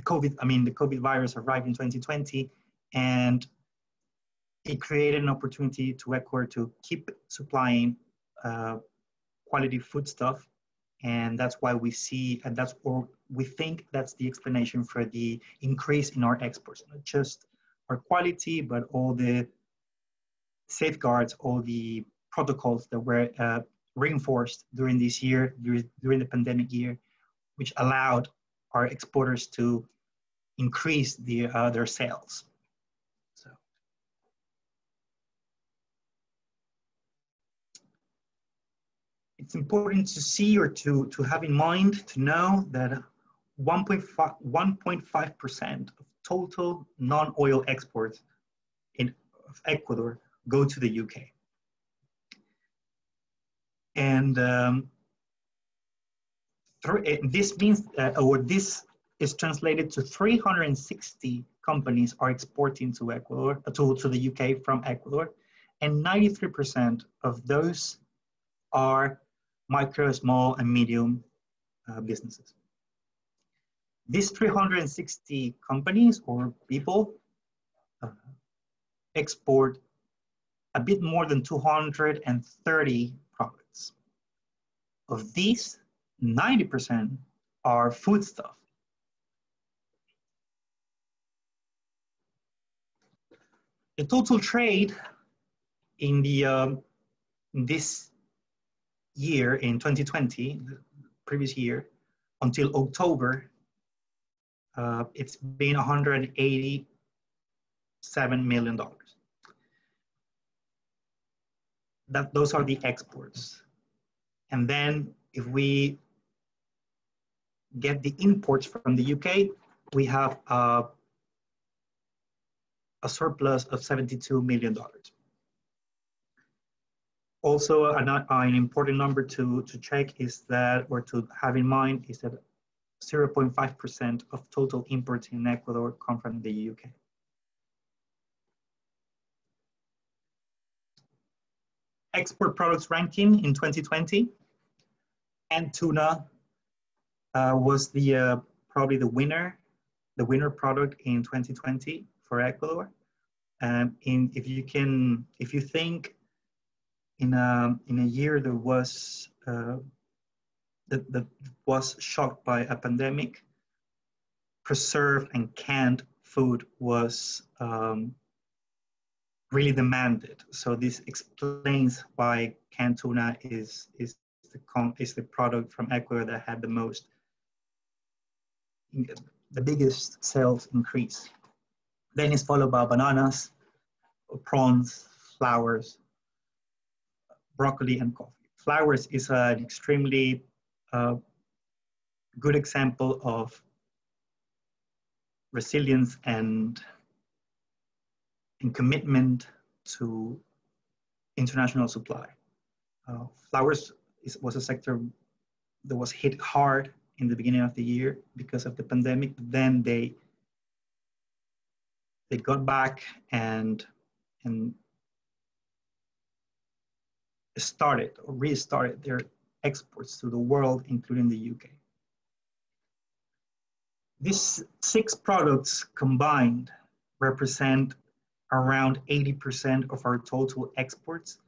COVID virus arrived in 2020, and it created an opportunity to Ecuador to keep supplying quality foodstuff, and that's why we see, and we think that's the explanation for the increase in our exports, not just our quality, but all the safeguards, all the protocols that were reinforced during this year, during the pandemic year, which allowed our exporters to increase their sales. So, it's important to see or to have in mind, to know that 1.5% of total non-oil exports of Ecuador go to the UK. And this means, this is translated to 360 companies are exporting to Ecuador, to the UK from Ecuador, and 93% of those are micro, small, and medium businesses. These 360 companies or people export a bit more than 230 products. Of these, 90% are foodstuff. The total trade in this year, in 2020, the previous year, until October, it's been $187 million. Those are the exports. And then if we get the imports from the UK, we have a surplus of $72 million. Also, an important number to check is that, or to have in mind, is that 0.5% of total imports in Ecuador come from the UK. Export products ranking in 2020, and tuna was probably the winner product in 2020 for Ecuador. If you think in a year that was shocked by a pandemic, preserved and canned food was really demanded. So this explains why canned tuna is the product from Ecuador that had the biggest sales increase. Then it's followed by bananas, prawns, flowers, broccoli, and coffee. Flowers is an extremely good example of resilience and commitment to international supply. Flowers was a sector that was hit hard in the beginning of the year because of the pandemic. Then they got back and restarted their exports to the world, including the UK. These 6 products combined represent around 80% of our total exports.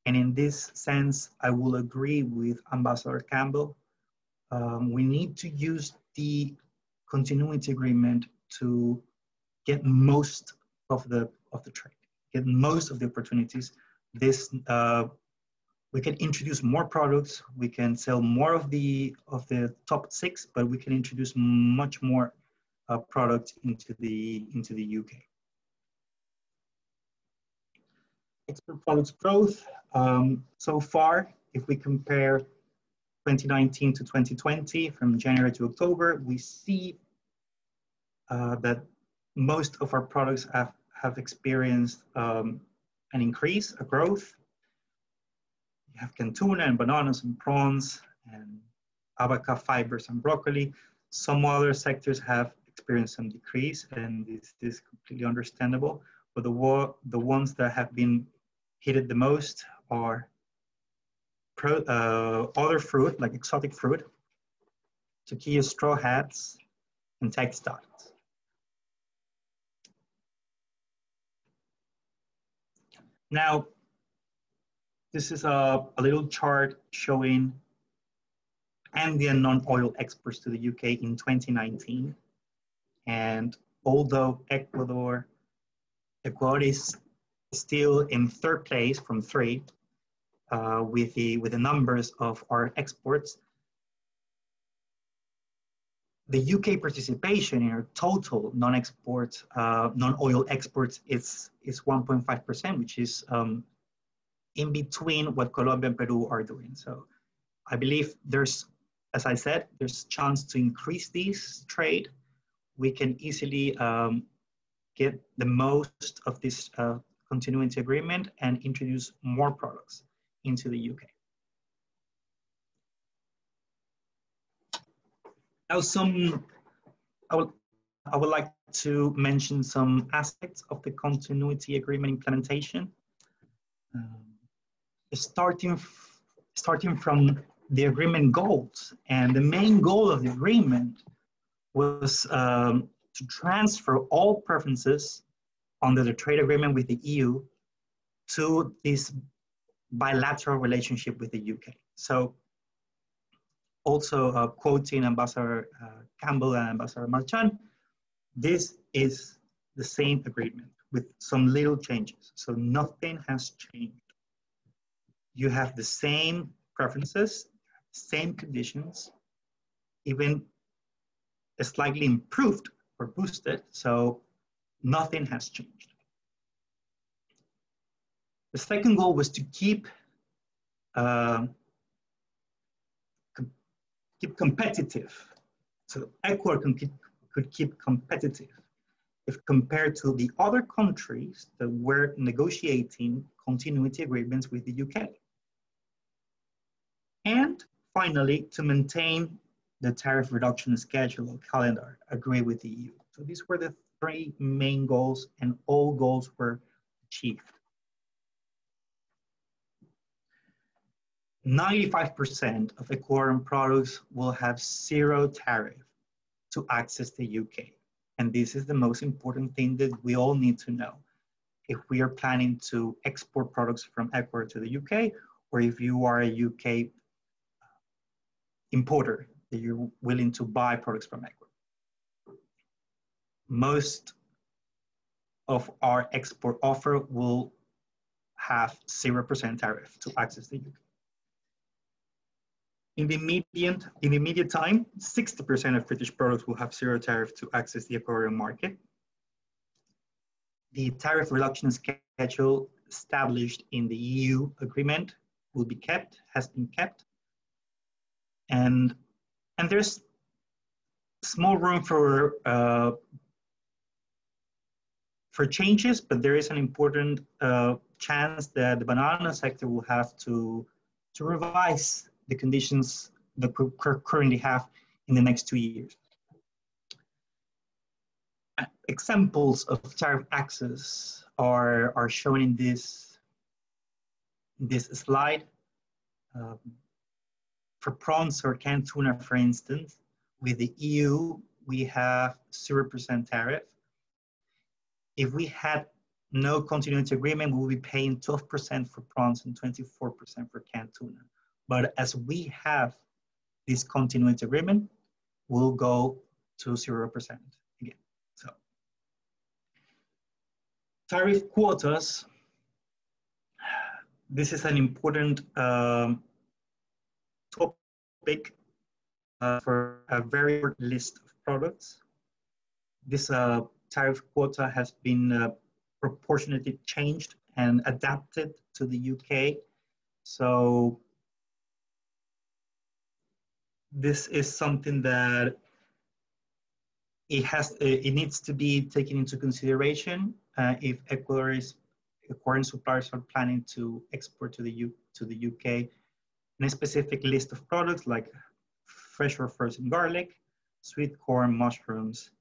And in this sense, I will agree with Ambassador Campbell. We need to use the continuity agreement to get most of the trade, get most of the opportunities. This we can introduce more products, we can sell more of the top 6, but we can introduce much more products into the UK. Export products growth. So far, if we compare 2019 to 2020, from January to October, we see that most of our products have experienced an increase, a growth. You have canned tuna and bananas and prawns and abaca fibers and broccoli. Some other sectors have experienced some decrease, and this is completely understandable. But the ones that have been hit the most are other fruit, like exotic fruit, tortilla straw hats, and textiles. Now, this is a little chart showing Andean non-oil exports to the UK in 2019. And although Ecuador is still in 3rd place from 3 with the numbers of our exports, the UK participation in our total non-oil exports is 1.5%, which is in between what Colombia and Peru are doing. So I believe there's, as I said, there's chance to increase this trade. We can easily get the most of this continuity agreement and introduce more products into the UK. Now, I would like to mention some aspects of the continuity agreement implementation. Starting from the agreement goals, and the main goal of the agreement was to transfer all preferences under the trade agreement with the EU to this bilateral relationship with the UK. So also quoting Ambassador Campbell and Ambassador Marchand, this is the same agreement with some little changes. So nothing has changed. You have the same preferences, same conditions, even slightly improved or boosted, so nothing has changed. The second goal was to keep competitive. So Ecuador could keep competitive if compared to the other countries that were negotiating continuity agreements with the UK. And finally, to maintain the tariff reduction schedule or calendar agreed with the EU. So these were the 3 main goals, and all goals were achieved. 95% of Ecuadorian products will have 0 tariff to access the UK. And this is the most important thing that we all need to know. If we are planning to export products from Ecuador to the UK, or if you are a UK importer, that you're willing to buy products from Ecuador. Most of our export offer will have 0% tariff to access the UK. In the immediate time, 60% of British products will have 0 tariff to access the Ecuadorian market. The tariff reduction schedule established in the EU agreement will be kept, has been kept. And there's small room for changes, but there is an important chance that the banana sector will have to revise the conditions that we currently have in the next 2 years. Examples of tariff access are shown in this slide. For prawns or canned tuna, for instance, with the EU, we have 0% tariff. If we had no continuity agreement, we would be paying 12% for prawns and 24% for canned tuna. But as we have this continuity agreement, we'll go to 0% again. So tariff quotas. This is an important topic for a very short list of products. This tariff quota has been proportionately changed and adapted to the UK. So this is something that it needs to be taken into consideration if Ecuadorian suppliers are planning to export to the UK in a specific list of products like fresh or frozen garlic, sweet corn, mushrooms,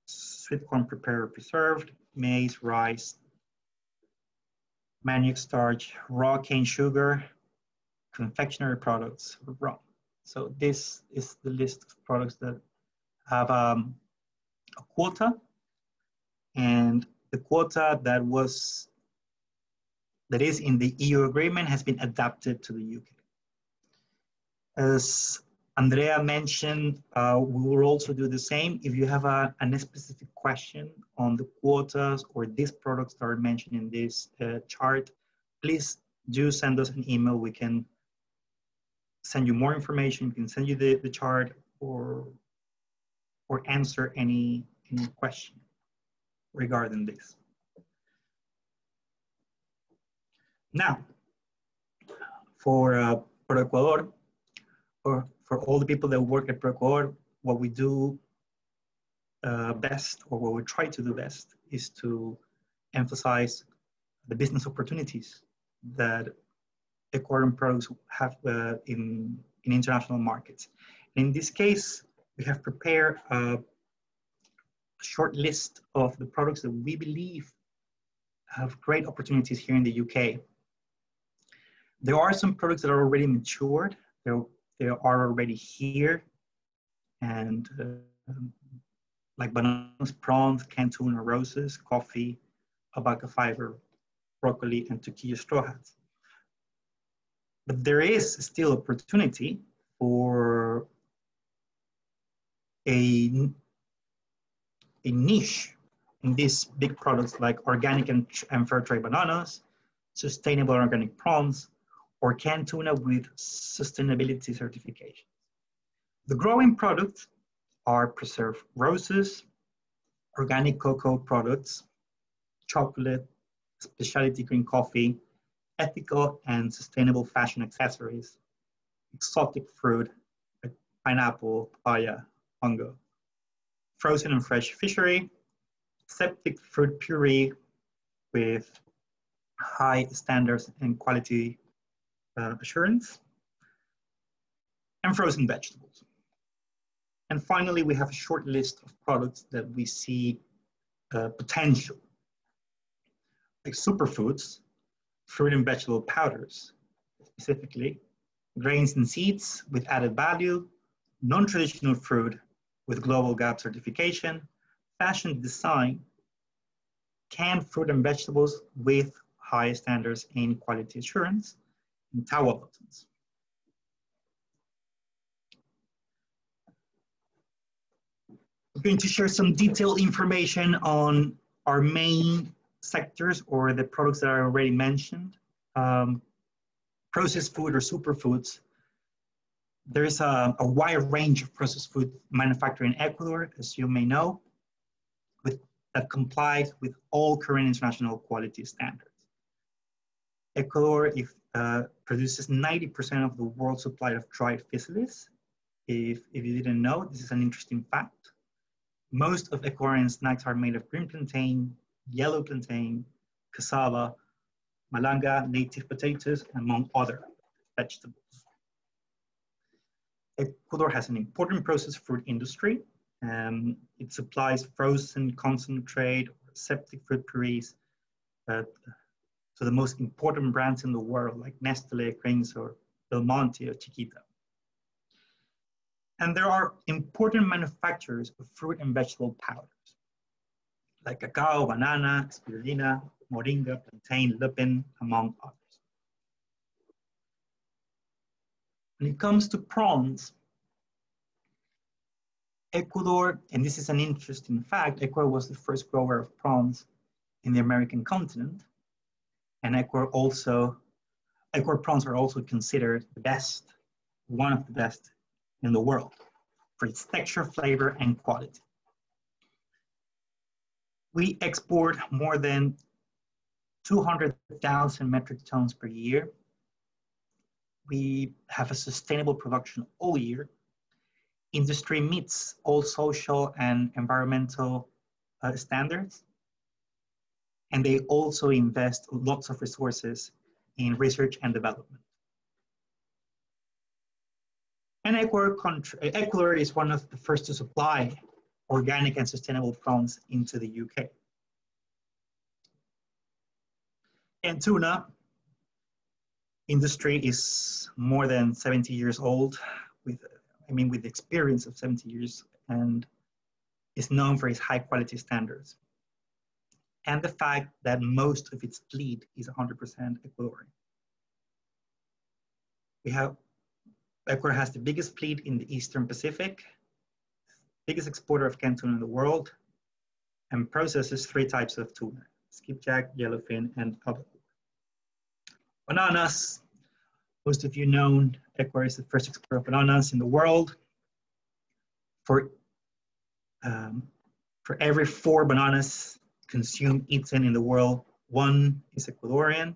sweet corn prepared or preserved, maize, rice, manioc starch, raw cane sugar, confectionery products, rum. So this is the list of products that have a quota, and the quota that is in the EU agreement has been adapted to the UK. As Andrea mentioned, we will also do the same. If you have a specific question on the quotas or these products that are mentioned in this chart, please do send us an email. We can send you more information, we can send you the chart or answer any question regarding this. Now, for Ecuador, or for all the people that work at Ecuador, what we do best, or what we try to do best, is to emphasize the business opportunities that Ecuadorian products have in international markets. In this case, we have prepared a short list of the products that we believe have great opportunities here in the UK. There are some products that are already matured. They are already here, and like bananas, prawns, canned tuna, roses, coffee, albahaca fiber, broccoli, and tortilla straw hats. But there is still opportunity for a niche in these big products like organic and fair trade bananas, sustainable organic prawns, or canned tuna with sustainability certification. The growing products are preserved roses, organic cocoa products, chocolate, specialty green coffee, ethical and sustainable fashion accessories, exotic fruit, like pineapple, papaya, mango, frozen and fresh fishery, aseptic fruit puree with high standards and quality assurance, and frozen vegetables. And finally, we have a short list of products that we see potential, like superfoods, fruit and vegetable powders, specifically grains and seeds with added value, non-traditional fruit with global GAP certification, fashion design, canned fruit and vegetables with high standards in quality assurance, and towel buttons. I'm going to share some detailed information on our main sectors or the products that I already mentioned. Processed food or superfoods. There is a wide range of processed food manufactured in Ecuador, as you may know, that complies with all current international quality standards. Ecuador produces 90% of the world's supply of dried fishes. If you didn't know, this is an interesting fact. Most of Ecuadorian snacks are made of green plantain, yellow plantain, cassava, malanga, native potatoes, among other vegetables. Ecuador has an important processed fruit industry. It supplies frozen concentrate, aseptic fruit purees to the most important brands in the world, like Nestle, Grains, or Del Monte, or Chiquita. And there are important manufacturers of fruit and vegetable powders, like cacao, banana, spirulina, moringa, plantain, lupin, among others. When it comes to prawns, Ecuador, and this is an interesting fact, Ecuador was the first grower of prawns in the American continent. And Ecuador prawns are also considered the best, one of the best in the world for its texture, flavor, and quality. We export more than 200,000 metric tons per year. We have a sustainable production all year. Industry meets all social and environmental standards. And they also invest lots of resources in research and development. And Ecuador is one of the first to supply organic and sustainable prawns into the UK. And tuna industry is more than 70 years old, with experience of 70 years, and is known for its high quality standards. And the fact that most of its fleet is 100% Ecuadorian. Ecuador has the biggest fleet in the Eastern Pacific, biggest exporter of canned tuna in the world, and processes 3 types of tuna: skipjack, yellowfin, and albacore. Bananas, most of you know, Ecuador is the first exporter of bananas in the world. For every 4 bananas eaten in the world, 1 is Ecuadorian.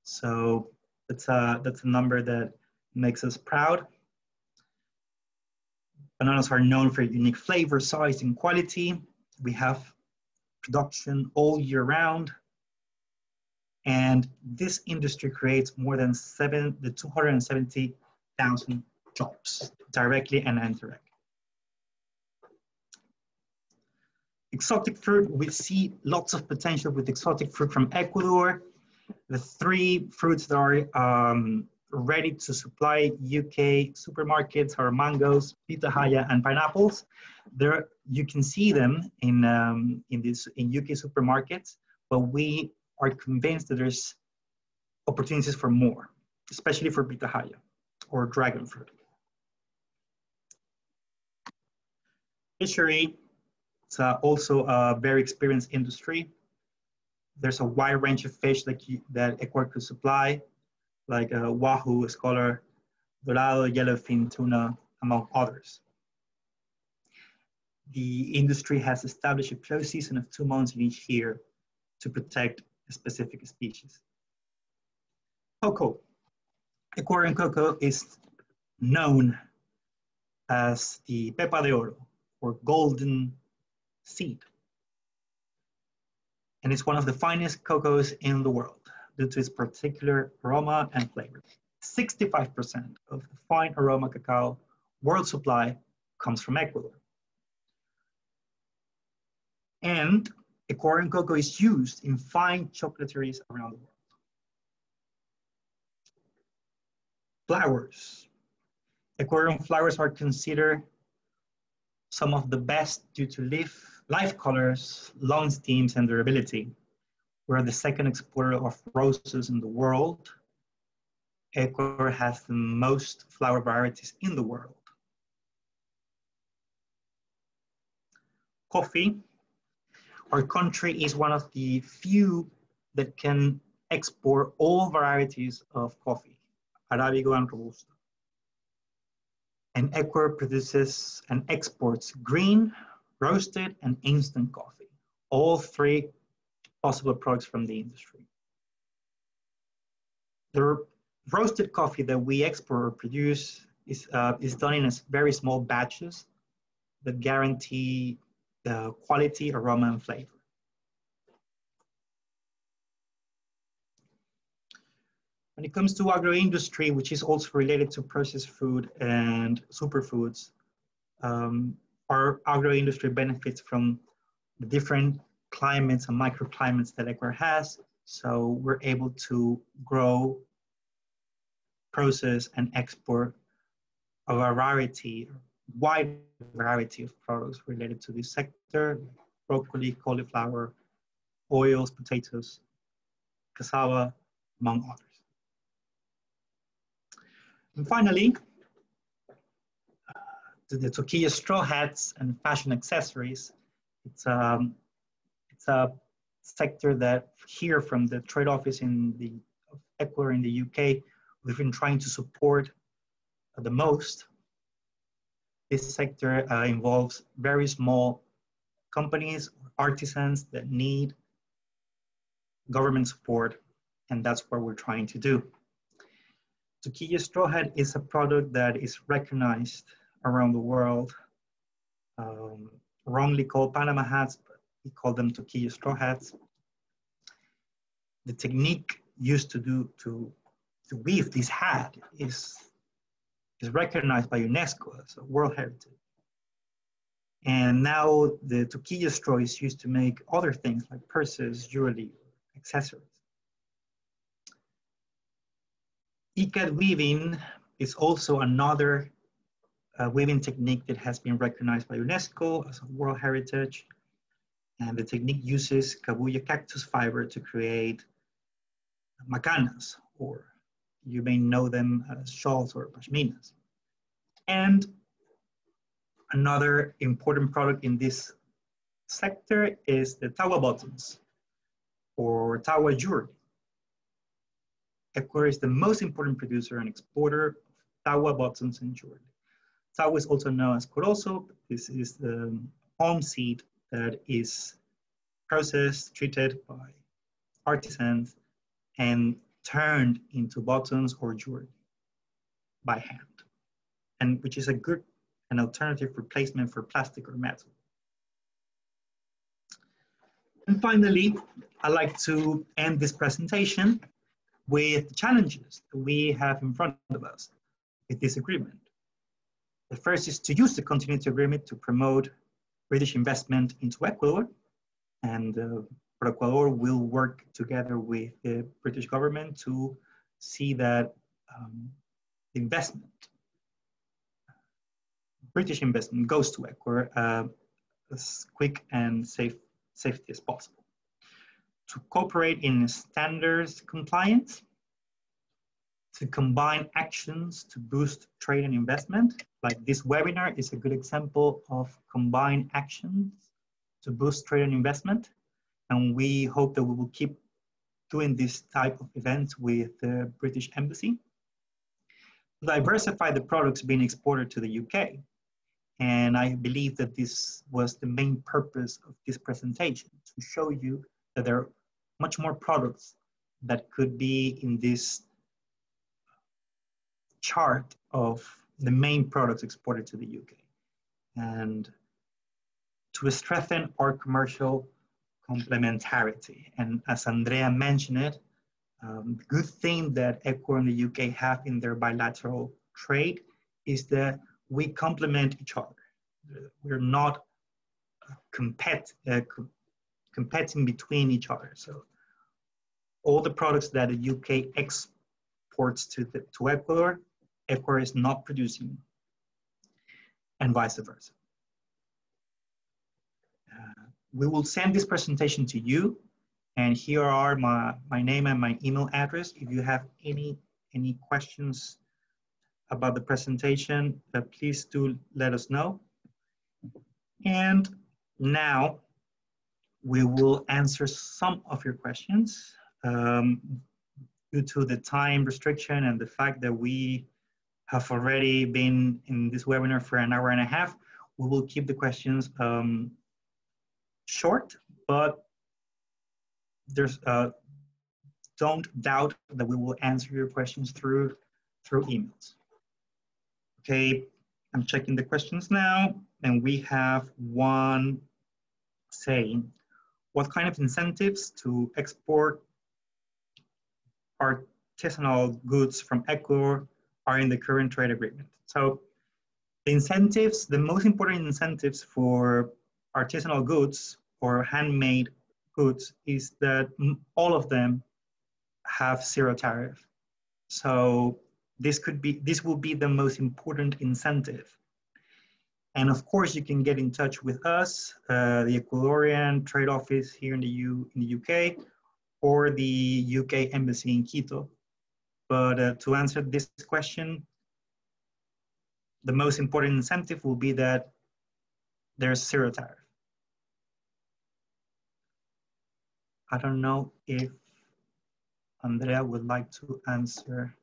So that's a number that makes us proud. Bananas are known for unique flavor, size, and quality. We have production all year round. And this industry creates more than 270,000 jobs, directly and indirectly. Exotic fruit, we see lots of potential with exotic fruit from Ecuador. The 3 fruits that are ready to supply UK supermarkets are mangoes, pitahaya, and pineapples. There, you can see them in UK supermarkets, but we are convinced that there's opportunities for more, especially for pitahaya or dragon fruit. Fishery, it's also a very experienced industry. There's a wide range of fish that Ecuador could supply, like wahoo, scholar, dorado, yellowfin, tuna, among others. The industry has established a closed season of 2 months in each year to protect a specific species. Cocoa. Ecuadorian cocoa is known as the pepa de oro, or golden seed. And it's one of the finest cocoas in the world due to its particular aroma and flavor. 65% of the fine aroma cacao world supply comes from Ecuador. And Ecuadorian cocoa is used in fine chocolateries around the world. Flowers. Ecuadorian flowers are considered some of the best due to life colors, long steams, and durability. We're the second exporter of roses in the world. Ecuador has the most flower varieties in the world. Coffee. Our country is one of the few that can export all varieties of coffee, Arabica and Robusta. And Ecuador produces and exports green, roasted, and instant coffee, all 3 possible products from the industry. The roasted coffee that we export or produce is done in very small batches that guarantee the quality, aroma, and flavor. When it comes to agro-industry, which is also related to processed food and superfoods, our agro-industry benefits from the different climates and microclimates that Ecuador has. So we're able to grow, process, and export a wide variety of products related to this sector: broccoli, cauliflower, oils, potatoes, cassava, among others. And finally, the Toquilla straw hats and fashion accessories. It's a sector that here from the trade office in the Ecuador in the UK, we've been trying to support the most. This sector involves very small companies, artisans that need government support, and that's what we're trying to do. Toquilla straw hat is a product that is recognized around the world, wrongly called Panama hats, but we call them Toquilla straw hats. The technique used to weave this hat is recognized by UNESCO as a World Heritage. And now the Toquilla straw is used to make other things like purses, jewelry, accessories. Ikat weaving is also another weaving technique that has been recognized by UNESCO as a World Heritage. And the technique uses cabuya cactus fiber to create macanas, or you may know them as shawls or pashminas. And another important product in this sector is the tawa buttons, or tawa jewelry. Ecuador is the most important producer and exporter of tawa buttons and jewelry. Tawa is also known as corozo. This is the palm seed that is processed, treated by artisans, and turned into buttons or jewelry by hand, and which is an alternative replacement for plastic or metal. And finally, I'd like to end this presentation with the challenges that we have in front of us with this agreement. The first is to use the continuity agreement to promote British investment into Ecuador, and Ecuador will work together with the British government to see that British investment goes to Ecuador as quick and safety as possible. To cooperate in standards compliance, to combine actions to boost trade and investment. Like this webinar is a good example of combined actions to boost trade and investment. And we hope that we will keep doing this type of events with the British Embassy. To diversify the products being exported to the UK. And I believe that this was the main purpose of this presentation, to show you that there are much more products that could be in this chart of the main products exported to the UK. And to strengthen our commercial complementarity. And as Andrea mentioned it, the good thing that Ecuador and the UK have in their bilateral trade is that we complement each other. We're not competing between each other. So all the products that the UK exports to Ecuador, Ecuador is not producing, and vice versa. We will send this presentation to you, and here are my name and my email address. If you have any questions about the presentation, please do let us know. And now we will answer some of your questions. Due to the time restriction and the fact that we have already been in this webinar for an hour and a half, we will keep the questions short, but there's don't doubt that we will answer your questions through emails. Okay, I'm checking the questions now, and we have one saying, what kind of incentives to export artisanal goods from Ecuador are in the current trade agreement? So the incentives, the most important incentives for artisanal goods or handmade goods is that all of them have zero tariff. So this will be the most important incentive. And of course, you can get in touch with us, the Ecuadorian Trade Office here in the UK, or the UK Embassy in Quito. But to answer this question, the most important incentive will be that there's zero tariff. I don't know if Andrea would like to answer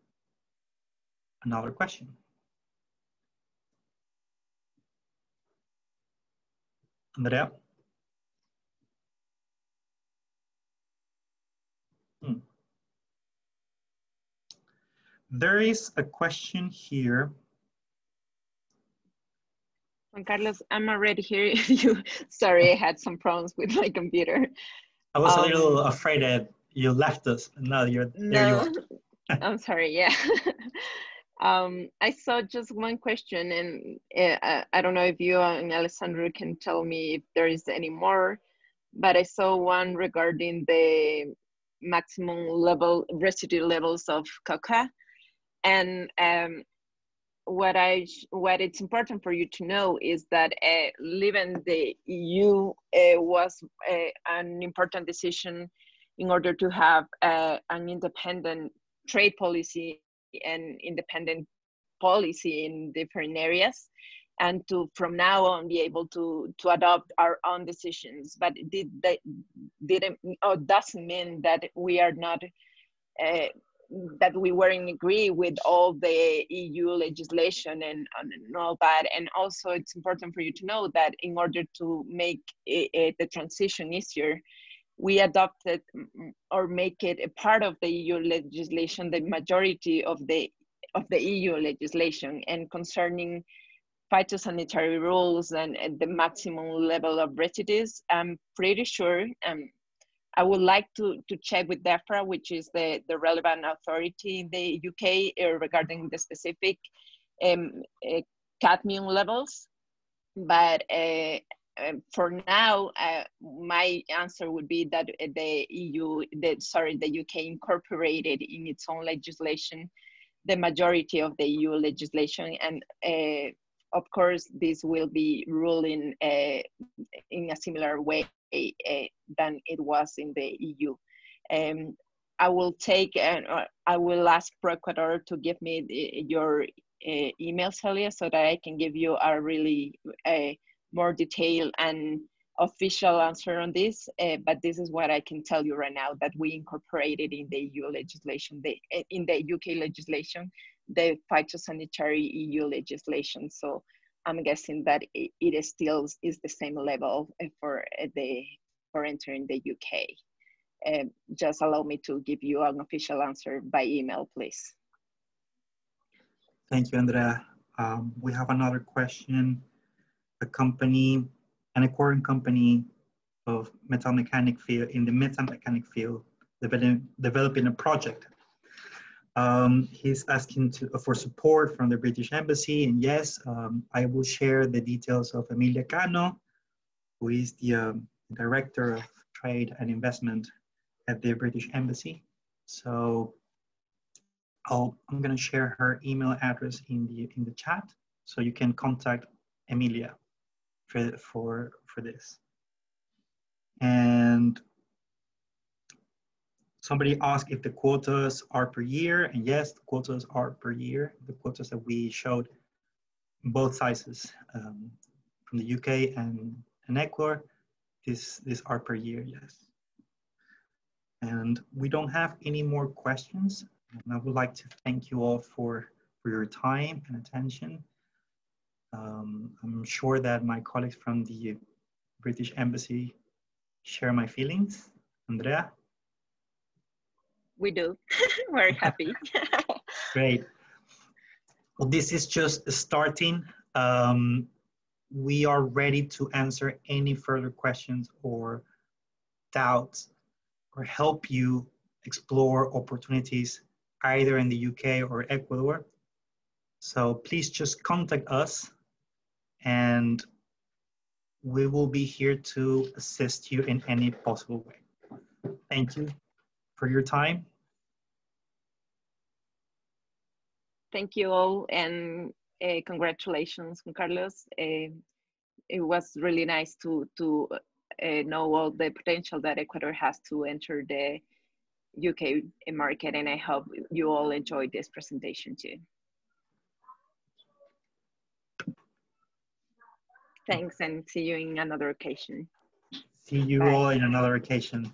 another question. Andrea? There is a question here. Juan Carlos, I'm already here. Sorry, I had some problems with my computer. I was a little afraid that you left us, but now there you are. I'm sorry, yeah. I saw just one question, and I don't know if you and Alessandro can tell me if there is any more, but I saw one regarding the maximum level residue levels of cocoa, and what it's important for you to know is that leaving the EU was an important decision in order to have an independent trade policy and independent policy in different areas, and to from now on be able to adopt our own decisions. But doesn't mean that we are not that we were in agree with all the EU legislation and all that. And also it's important for you to know that in order to make the transition easier, we adopted or make it a part of the EU legislation, the majority of the EU legislation. And concerning phytosanitary rules and the maximum level of residues, I'm pretty sure, I would like to check with DEFRA, which is the relevant authority in the UK regarding the specific cadmium levels. But for now, my answer would be that the UK incorporated in its own legislation the majority of the EU legislation, and of course this will be ruling in a similar way than it was in the EU. I will take and I will ask Ecuador to give me your email, Celia, so that I can give you a really more detailed and official answer on this. But this is what I can tell you right now, that we incorporated in the EU legislation, in the UK legislation, the phytosanitary EU legislation. So I'm guessing that it is still is the same level for entering the UK. Just allow me to give you an official answer by email, please. Thank you, Andrea. We have another question. An acquiring company of metal mechanic field in the metal mechanic field developing a project. He's asking for support from the British Embassy, and yes, I will share the details of Emilia Cano, who is the Director of Trade and Investment at the British Embassy. So I'm going to share her email address in the chat, so you can contact Emilia for this. And somebody asked if the quotas are per year, and yes, the quotas are per year. The quotas that we showed both sizes from the UK and Ecuador, these are per year, yes. And we don't have any more questions. And I would like to thank you all for your time and attention. I'm sure that my colleagues from the British Embassy share my feelings. Andrea? We do. We're happy. Great. Well, this is just starting. We are ready to answer any further questions or doubts, or help you explore opportunities either in the UK or Ecuador. So please just contact us, and we will be here to assist you in any possible way. Thank you for your time. Thank you all, and congratulations, Juan Carlos. It was really nice to know all the potential that Ecuador has to enter the UK market, and I hope you all enjoyed this presentation too. Thanks, and see you in another occasion. See you Bye. all in another occasion.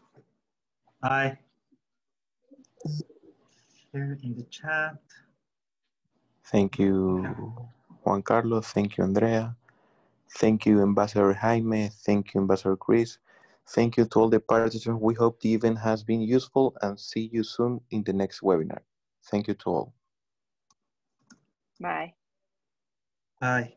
Bye. Share in the chat. Thank you, Juan Carlos. Thank you, Andrea. Thank you, Ambassador Jaime. Thank you, Ambassador Chris. Thank you to all the participants. We hope the event has been useful and see you soon in the next webinar. Thank you to all. Bye. Bye.